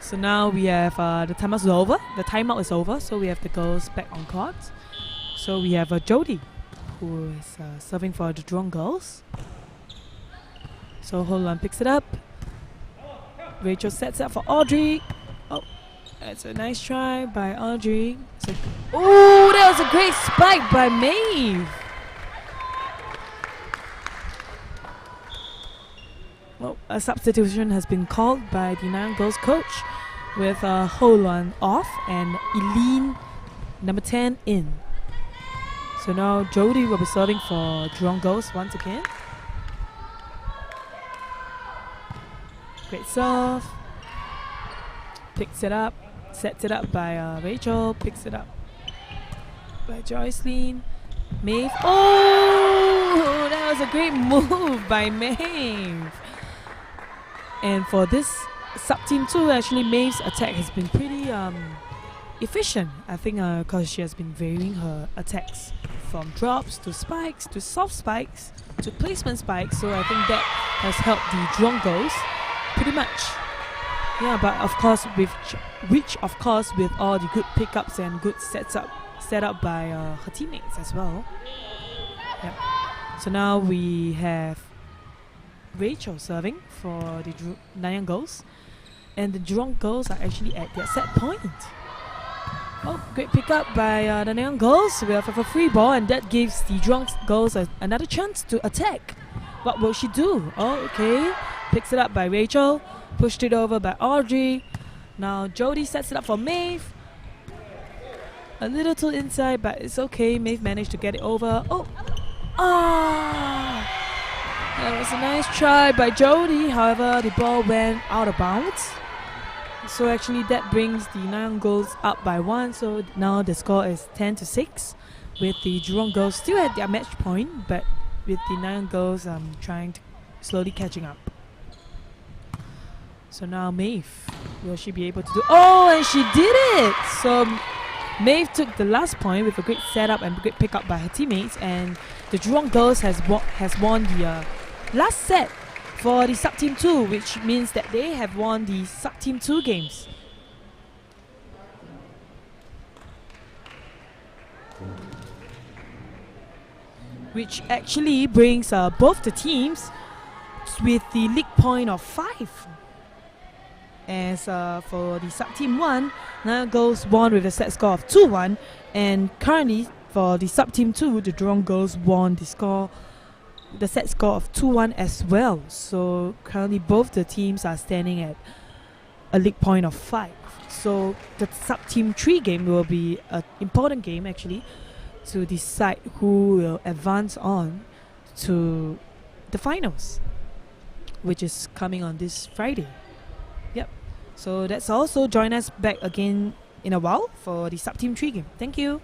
[SPEAKER 1] So now we have the timeout is over. The timeout is over, so we have the girls back on court. So we have Jody, who is serving for the Jurong girls. So Holland picks it up. Rachel sets up for Audrey. Oh, that's a nice try by Audrey. Oh, that was a great spike by Maeve. Well, a substitution has been called by the Nanyang girls coach, with Holland off and Eileen, number 10, in. So now Jody will be serving for Jurong girls once again. Great serve. Picks it up. Sets it up by Rachel. Picks it up by Joycelyn. Maeve. Oh, that was a great move by Maeve. And for this sub-team 2, actually Maeve's attack has been pretty efficient. I think because she has been varying her attacks from drops to spikes to soft spikes to placement spikes. So I think that has helped the Jurong girls pretty much. Yeah, but of course with all the good pickups and good set up by her teammates as well. Yep. So now we have Rachel serving for the Nanyang girls, and the Jurong girls are actually at their set point. Oh, great pickup by the Nanyang girls. We have a free ball, and that gives the Jurong girls another chance to attack. What will she do? Oh, okay. Picks it up by Rachel. Pushed it over by Audrey. Now Jody sets it up for Maeve. A little too inside, but it's okay. Maeve managed to get it over. Oh! Ah! That was a nice try by Jody. However, the ball went out of bounds. So actually that brings the Nanyang girls up by 1. So now the score is 10-6, with the Jurong girls still at their match point, but with the Nanyang girls trying to slowly catching up. So now Maeve, will she be able to do? Oh, and she did it! So Maeve took the last point with a great setup and great pickup by her teammates, and the Jurong girls has won the last set for the sub-team 2, which means that they have won the sub-team 2 games. Which actually brings both the teams with the league point of 5. As for the sub-team 1, Nanyang girls won with a set score of 2-1, and currently for the sub-team 2, the Jurong girls won the set score of 2-1 as well. So currently both the teams are standing at a league point of 5. So the sub-team 3 game will be an important game actually to decide who will advance on to the finals, which is coming on this Friday. Yep. So that's all. So join us back again in a while for the sub-team 3 game. Thank you.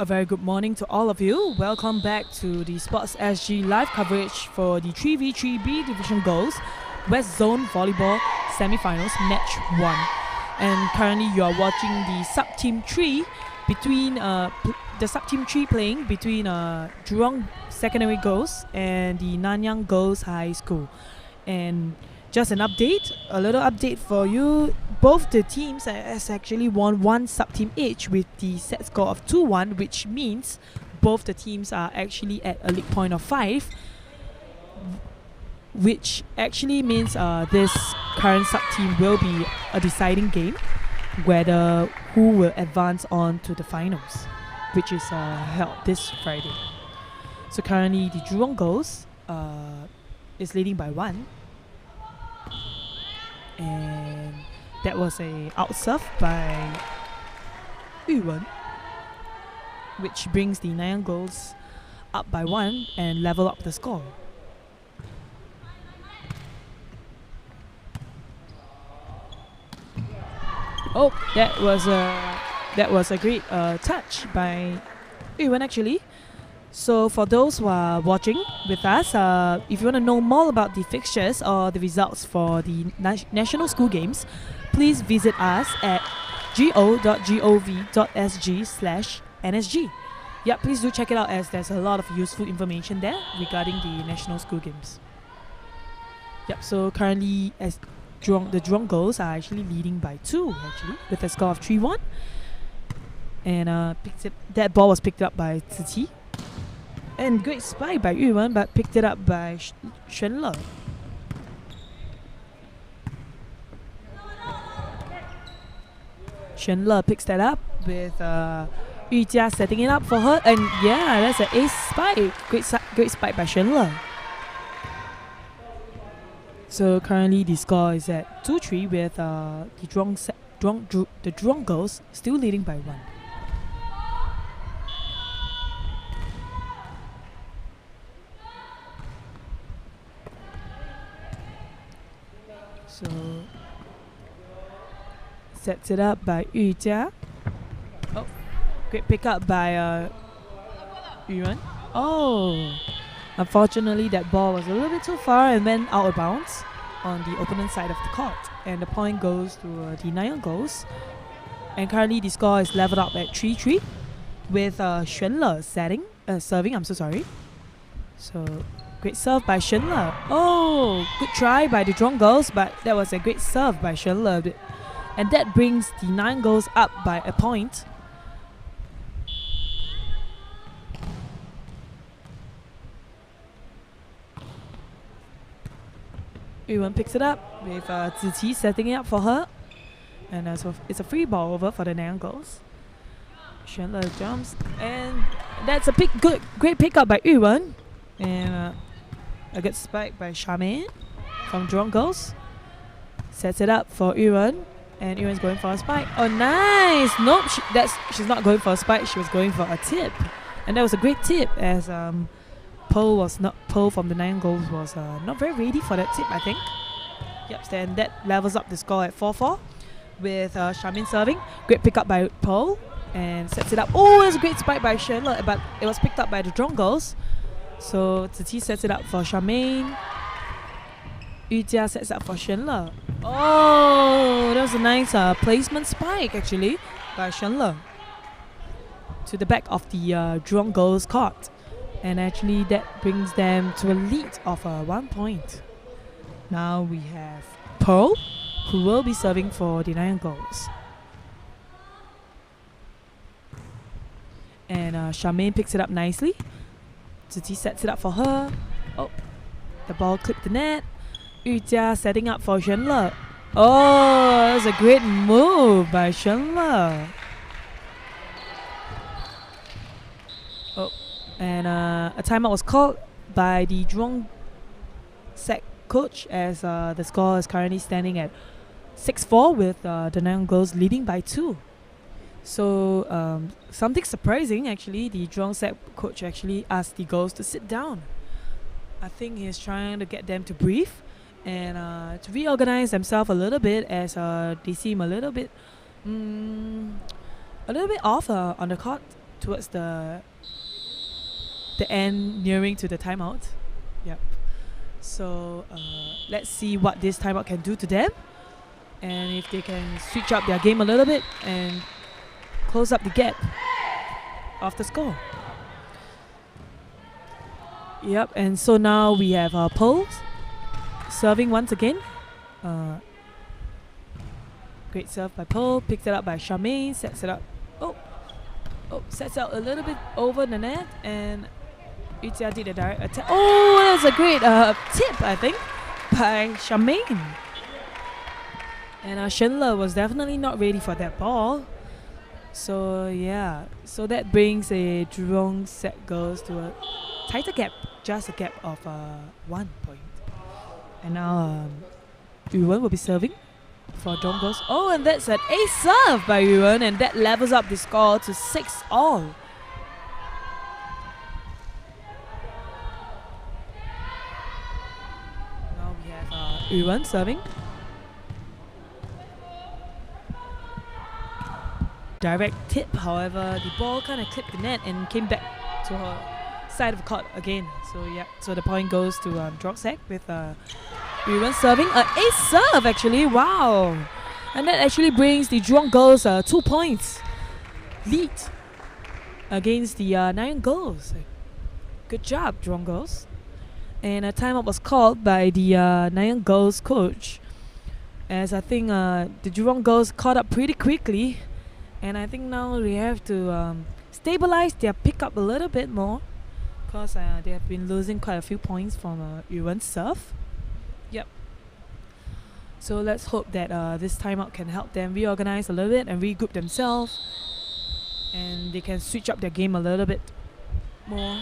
[SPEAKER 1] A very good morning to all of you. Welcome back to the Sports SG live coverage for the 3v3B Division Girls West Zone Volleyball Semi-Finals Match 1. And currently you are watching the Sub-Team 3 between the Sub-Team 3 playing between Jurong Secondary Girls and the Nanyang Girls High School. And just an update, a little update for you. Both the teams has actually won one sub-team each with the set score of 2-1, which means both the teams are actually at a league point of 5, which actually means this current sub-team will be a deciding game whether who will advance on to the finals, which is held this Friday. So currently the Jurong Girls is leading by 1. And that was a outserve by Yuwen, which brings the Nanyang Girls up by 1 and level up the score. Oh, that was a great touch by Yuwen actually. So for those who are watching with us, if you want to know more about the fixtures or the results for the National School Games, please visit us at go.gov.sg/NSG. Yeah, please do check it out as there's a lot of useful information there regarding the National School Games. Yep, so currently as the Jurong Girls are actually leading by 2 actually with a score of 3-1. And that ball was picked up by Ziqi. And great spike by Yuwen, but picked it up by Shenle. Shenle picks that up with Yujia setting it up for her. And yeah, that's an ace spike. Great spike by Shenle. So currently the score is at 2-3 with the Jurong Girls still leading by 1. So sets it up by Yujia. Oh, great pickup by Yuwen. Oh, unfortunately that ball was a little bit too far and went out of bounds on the opponent side of the court. And the point goes to the Nanyang Girls. And currently the score is leveled up at 3-3 with Shenle serving. I'm so sorry. So great serve by Shenle. Oh, good try by the Jurong Girls, but that was a great serve by Shenle. And that brings the Nanyang Girls up by a point. Yuwen picks it up with Ziqi setting it up for her. And so it's a free ball over for the Nanyang Girls. Shenle jumps. And that's a great pickup by Yuwen. And a good spike by Charmaine from Jurong Girls. Sets it up for Yuwen. And Yuwen's going for a spike. Oh, nice! Nope, she's not going for a spike. She was going for a tip. And that was a great tip as Pearl from the Nanyang Girls was not very ready for that tip, I think. Yep, then that levels up the score at 4-4 with Charmaine serving. Great pickup by Pearl and sets it up. Oh, it's a great spike by Shenle, but it was picked up by the Jurong Girls. So Ziqi sets it up for Charmaine. Yujia sets up for Shenle. Oh, that was a nice placement spike actually by Shenle to the back of the Jurong Girls court. And actually that brings them to a lead of 1 point. Now we have Pearl, who will be serving for the Nanyang Girls. And Charmaine picks it up nicely. Ziqi sets it up for her. Oh, the ball clipped the net. Yujia setting up for Shenle. Oh, that's a great move by Shenle. Oh, and a timeout was called by the Jurong Sec coach as the score is currently standing at 6-4 with the Nanyang Girls leading by 2. So something surprising actually, the Jurong Sec coach actually asked the girls to sit down. I think he's trying to get them to breathe and to reorganize themselves a little bit as they seem a little bit off on the court. towards the end, nearing to the timeout. Yep. So let's see what this timeout can do to them, and if they can switch up their game a little bit and close up the gap of the score. Yep, and so now we have Pearl serving once again. Great serve by Pearl, picked it up by Charmaine, sets it up. Sets out a little bit over the net, and Yutia did a direct attack. Oh, that was a great tip, I think, by Charmaine. And Shenle was definitely not ready for that ball. So yeah, so that brings a Jurong set goes to a tighter gap, just a gap of 1 point. And now Yuwen will be serving for Jurong goals. Oh, and that's an ace serve by Yuwen, and that levels up the score to 6-all. Now we have Yuwen serving. Direct tip, however, the ball kind of clipped the net and came back to her side of the court again. So yeah, so the point goes to Jurong with Yuwen serving. Ace serve actually, wow! And that actually brings the Jurong girls 2 points lead against the Nanyang girls. Good job, Jurong girls. And a timeout was called by the Nanyang girls coach, as I think the Jurong girls caught up pretty quickly. And I think now we have to stabilize their pickup a little bit more, because they have been losing quite a few points from Yuwen's serve. Yep. So let's hope that this timeout can help them reorganize a little bit and regroup themselves, and they can switch up their game a little bit more.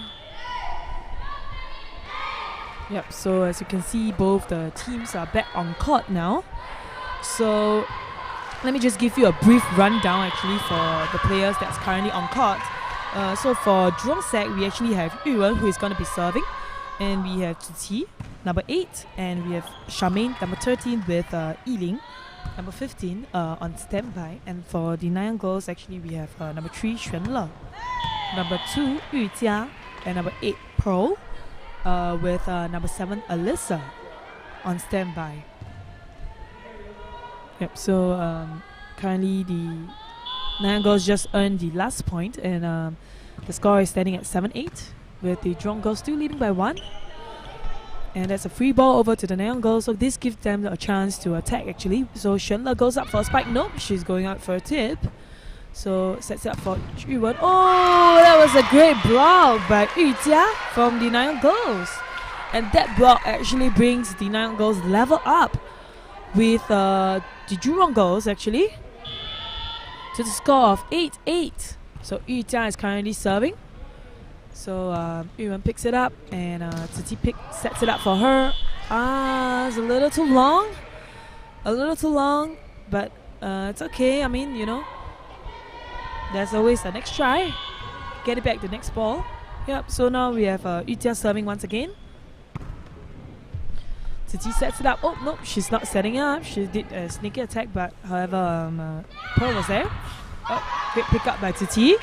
[SPEAKER 1] Yep, so as you can see, both the teams are back on court now. So let me just give you a brief rundown actually for the players that's currently on court. So for Jurong Sec, we actually have Yuwen, who is going to be serving, and we have Tzu number 8, and we have Charmaine, number 13, with Yiling, number 15, on standby. And for the Nanyang girls, actually we have number 3, Xuanle, number 2, Yujia, and number 8, Pearl, with number 7, Alyssa, on standby. Yep, so currently the Nanyang girls just earned the last point, and the score is standing at 7-8, with the Jurong girls still leading by 1. And that's a free ball over to the Nanyang girls, so this gives them a chance to attack actually. So Xuanle goes up for a spike. Nope, she's going out for a tip. So sets it up for Yuwen. Oh, that was a great block by Yujia from the Nanyang girls. And that block actually brings the Nanyang girls level up with the Jurong girls actually to the score of 8-8. So Yujia is currently serving. So Yuwen picks it up, and Tzu sets it up for her. It's a little too long. But it's okay. I mean, you know, there's always the next try. Get it back the next ball. Yep, so now we have Yujia serving once again. Tzu sets it up. Oh, no, she's not setting up. She did a sneaky attack, but however, Pearl was there. Oh, great pick up by Tzu.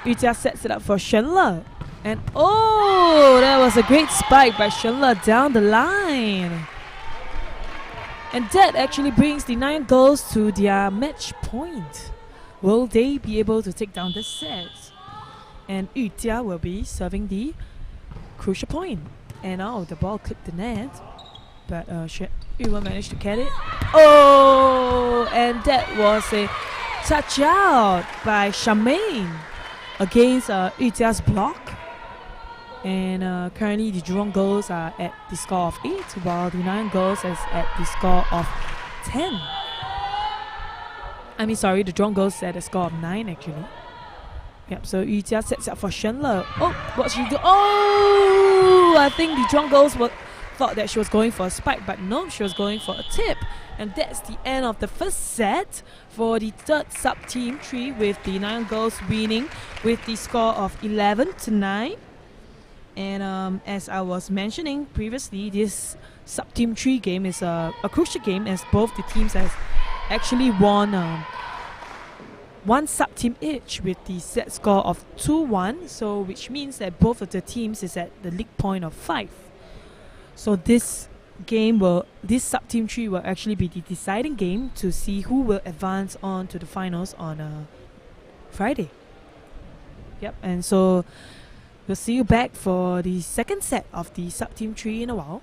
[SPEAKER 1] Yujia sets it up for Xuanle. And oh, that was a great spike by Xuanle down the line. And that actually brings the Nanyang girls to their match point. Will they be able to take down this set? And Yujia will be serving the crucial point. And oh, the ball clipped the net. But Yuwen managed to get it. Oh, and that was a touch out by Charmaine against Yujia's block. And currently the Jurong girls are at the score of 8, while the Nanyang girls is at the score of 10. I mean, sorry, the Jurong girls at a score of 9 actually. Yep, so Yujia sets up for Xuanle. Oh, what she do? Oh, I think the Jurong girls thought that she was going for a spike, but no, she was going for a tip. And that's the end of the first set for the third sub-team 3, with the Nanyang girls winning with the score of 11-9. And as I was mentioning previously, this sub-team 3 game is a crucial game, as both the teams has actually won one sub team each with the set score of 2-1. So which means that both of the teams is at the league point of 5. So this sub team 3 will actually be the deciding game to see who will advance on to the finals on Friday. Yep, and so we'll see you back for the second set of the sub team 3 in a while.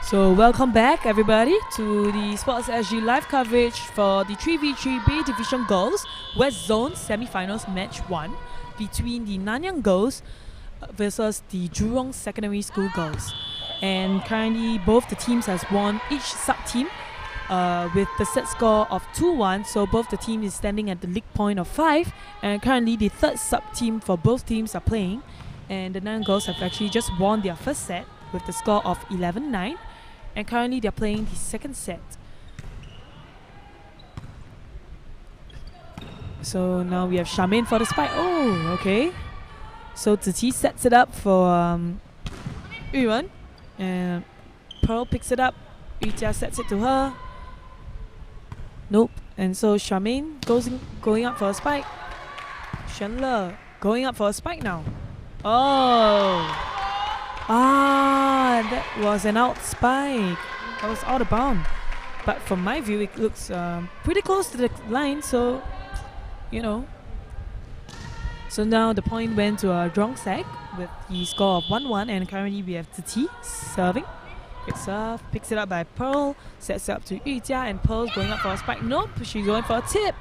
[SPEAKER 1] So welcome back everybody to the Sports SG live coverage for the 3v3 B Division Girls West Zone Semi-Finals Match 1 between the Nanyang Girls versus the Jurong Secondary School Girls. And currently both the teams has won each sub-team with the set score of 2-1. So both the team is standing at the league point of 5, and currently the third sub-team for both teams are playing. And the Nanyang Girls have actually just won their first set with the score of 11-9. And currently they're playing the second set. So now we have Charmaine for the spike. Oh, okay. So Titi sets it up for Yuan. And Pearl picks it up. Yujia sets it to her. Nope. And so Charmaine going up for a spike. Shenle going up for a spike now. Oh. That was an out spike. That was out of bound. But from my view, it looks pretty close to the line, so, you know. So now the point went to a Jurong Sec with the score of 1-1, and currently we have Titi serving. Good serve, picks it up by Pearl, sets it up to Yujia, and Pearl's going up for a spike. Nope, she's going for a tip.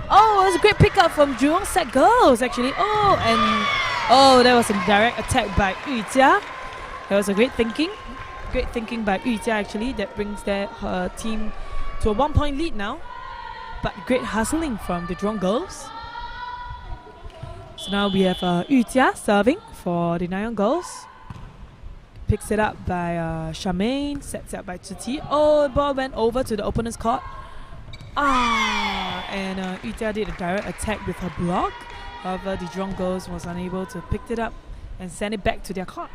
[SPEAKER 1] Oh, it was a great pickup from Jurong Sec Girls, actually. Oh, that was a direct attack by Yujia. That was a great thinking by Yujia actually. That brings her team to a 1-point lead now. But great hustling from the Jurong Girls. So now we have Yujia serving for the Nanyang Girls. Picks it up by Charmaine, sets it up by Titi. Oh, the ball went over to the opponent's court. And Yujia did a direct attack with her block. However, the Jurong Girls was unable to pick it up and send it back to their court,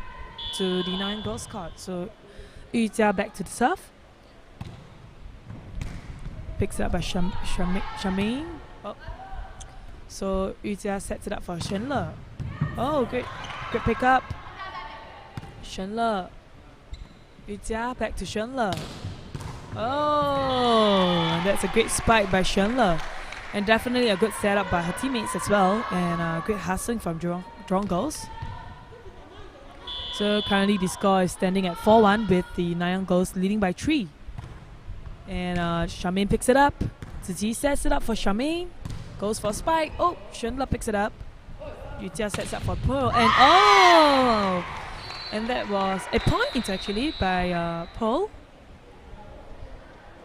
[SPEAKER 1] to the Nanyang Girls court. So Yujia back to the serve. Picks it up by Charmaine. Oh. So Yujia sets it up for Shenle. Oh, great pick up. Shenle. Yujia back to Shenle. Oh, that's a great spike by Shenle. And definitely a good setup by her teammates as well. And great hustling from Jurong Girls. So currently the score is standing at 4-1 with the Nanyang Girls leading by 3. And Charmaine picks it up. Titi sets it up for Charmaine. Goes for a spike. Oh, Shenle picks it up. Yujia sets up for Pearl. And and that was a point actually by Pearl.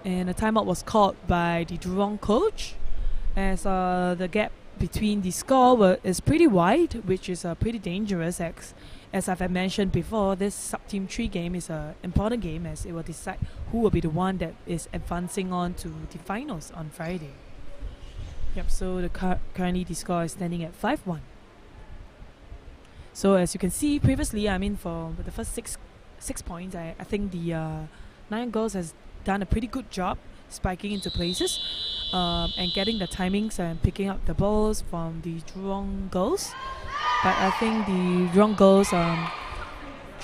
[SPEAKER 1] And a timeout was called by the Jurong coach, as the gap between the score is pretty wide, which is pretty dangerous. As I've mentioned before, this sub-team 3 game is an important game, as it will decide who will be the one that is advancing on to the finals on Friday. Yep, so currently the score is standing at 5-1. So as you can see previously, I mean for the first six points, I think the Nanyang Girls has done a pretty good job spiking into places and getting the timings and picking up the balls from the Jurong Girls. But I think the Jurong Girls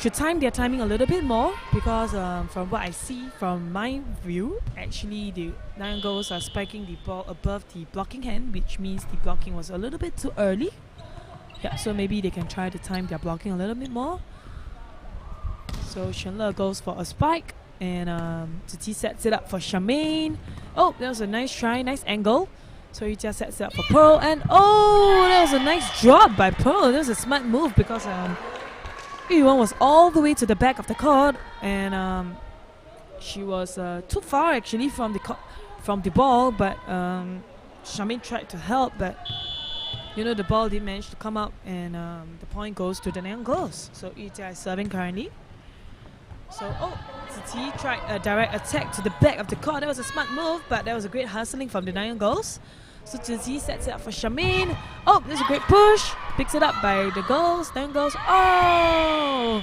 [SPEAKER 1] should time their timing a little bit more, because from what I see from my view, actually the Nanyang girls are spiking the ball above the blocking hand, which means the blocking was a little bit too early. Yeah, so maybe they can try to time their blocking a little bit more. So Shenle goes for a spike, and Titi sets it up for Charmaine. Oh, that was a nice try, nice angle. So he just sets it up for Pearl, and oh, that was a nice drop by Pearl. That was a smart move, because Yuan was all the way to the back of the court, and she was too far actually from the ball, but Charmaine tried to help, but the ball didn't manage to come up, and the point goes to the Nanyang girls. So Yijia is serving currently. So Titi tried a direct attack to the back of the court. That was a smart move, but that was a great hustling from the Nanyang girls. So Titi sets it up for Charmaine. Oh, there's a great push. Picks it up by the girls. Nanyang girls. Oh!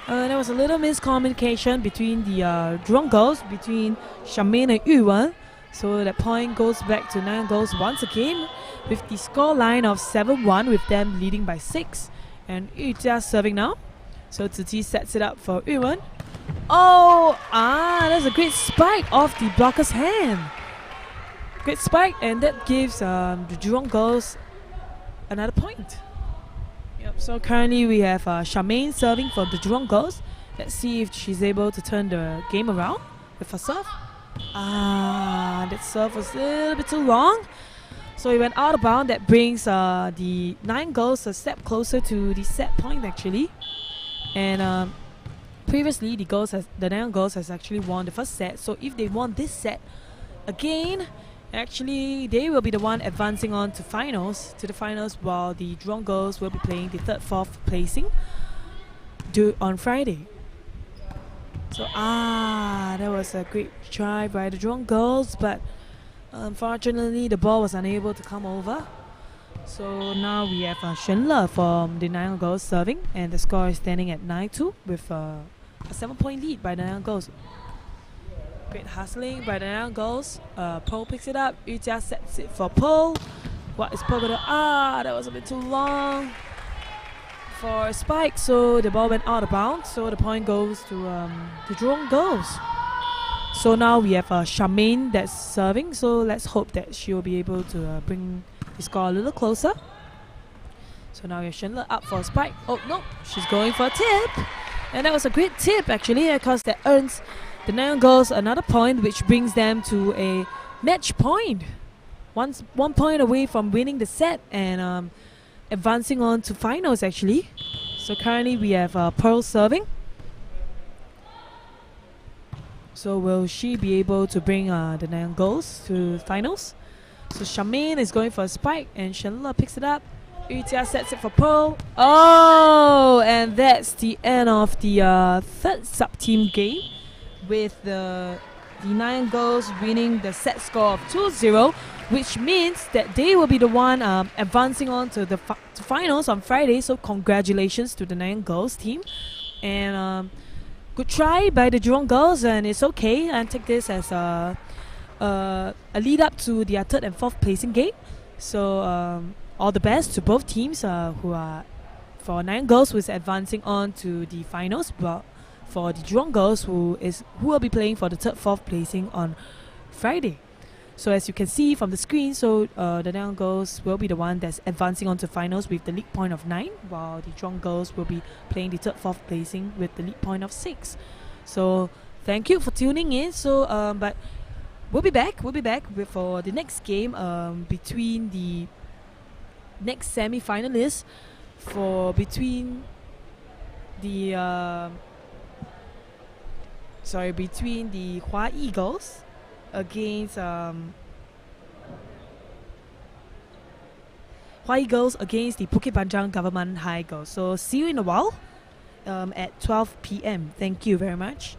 [SPEAKER 1] There was a little miscommunication between the Jurong girls, between Charmaine and Yuan. So that point goes back to Nanyang girls once again, with the score line of 7-1, with them leading by 6. And Yijia serving now. So Titi sets it up for Yuan. Oh, that's a great spike off the blocker's hand. Great spike, and that gives the Jurong girls another point. Yep. So currently we have Charmaine serving for the Jurong girls. Let's see if she's able to turn the game around with her serve. That serve was a little bit too long. So he went out of bounds. That brings the Nanyang girls a step closer to the set point actually. And previously the Nanyang girls has actually won the first set. So if they won this set again, actually they will be the one advancing on to the finals, while the Jurong girls will be playing the 3rd, 4th placing on Friday. So that was a great try by the Jurong girls, but unfortunately the ball was unable to come over. So now we have Shenle from the Nanyang girls serving, and the score is standing at 9-2 with a 7-point lead by the Nanyang girls. Great hustling by the Nanyang girls. Pearl picks it up. Yijia sets it for Pearl. What is Pearl gonna? That was a bit too long for a spike. So the ball went out of bounds. So the point goes to the Jurong girls. So now we have Charmaine that's serving. So let's hope that she will be able to bring the score a little closer. So now we have Shenle up for a spike. Oh no, she's going for a tip. And that was a great tip actually, because that earns the Nanyang girls another point, which brings them to a match point. 1 point away from winning the set and advancing on to finals actually. So currently we have Pearl serving. So will she be able to bring the Nanyang girls to finals? So Charmaine is going for a spike, and Shenle picks it up. Yijia sets it for Pearl. Oh, and that's the end of the 3rd sub-team game, with the Nanyang girls winning the set score of 2-0, which means that they will be the one advancing on to the finals on Friday. So congratulations to the Nanyang girls team, and good try by the Jurong girls, and it's okay. I take this as a lead up to their 3rd and 4th placing game. So all the best to both teams who are, for Nanyang girls who is advancing on to the finals, but for the Jurong girls who will be playing for the 3rd, 4th placing on Friday. So as you can see from the screen, so the Nanyang girls will be the one that's advancing on to finals with the league point of 9, while the Jurong girls will be playing the 3rd, 4th placing with the league point of 6. So thank you for tuning in. So but we'll be back for the next game between the next semi-finalists between the Hua Eagles against against the Bukit Panjang Government High Girls. So see you in a while at 12 p.m. Thank you very much.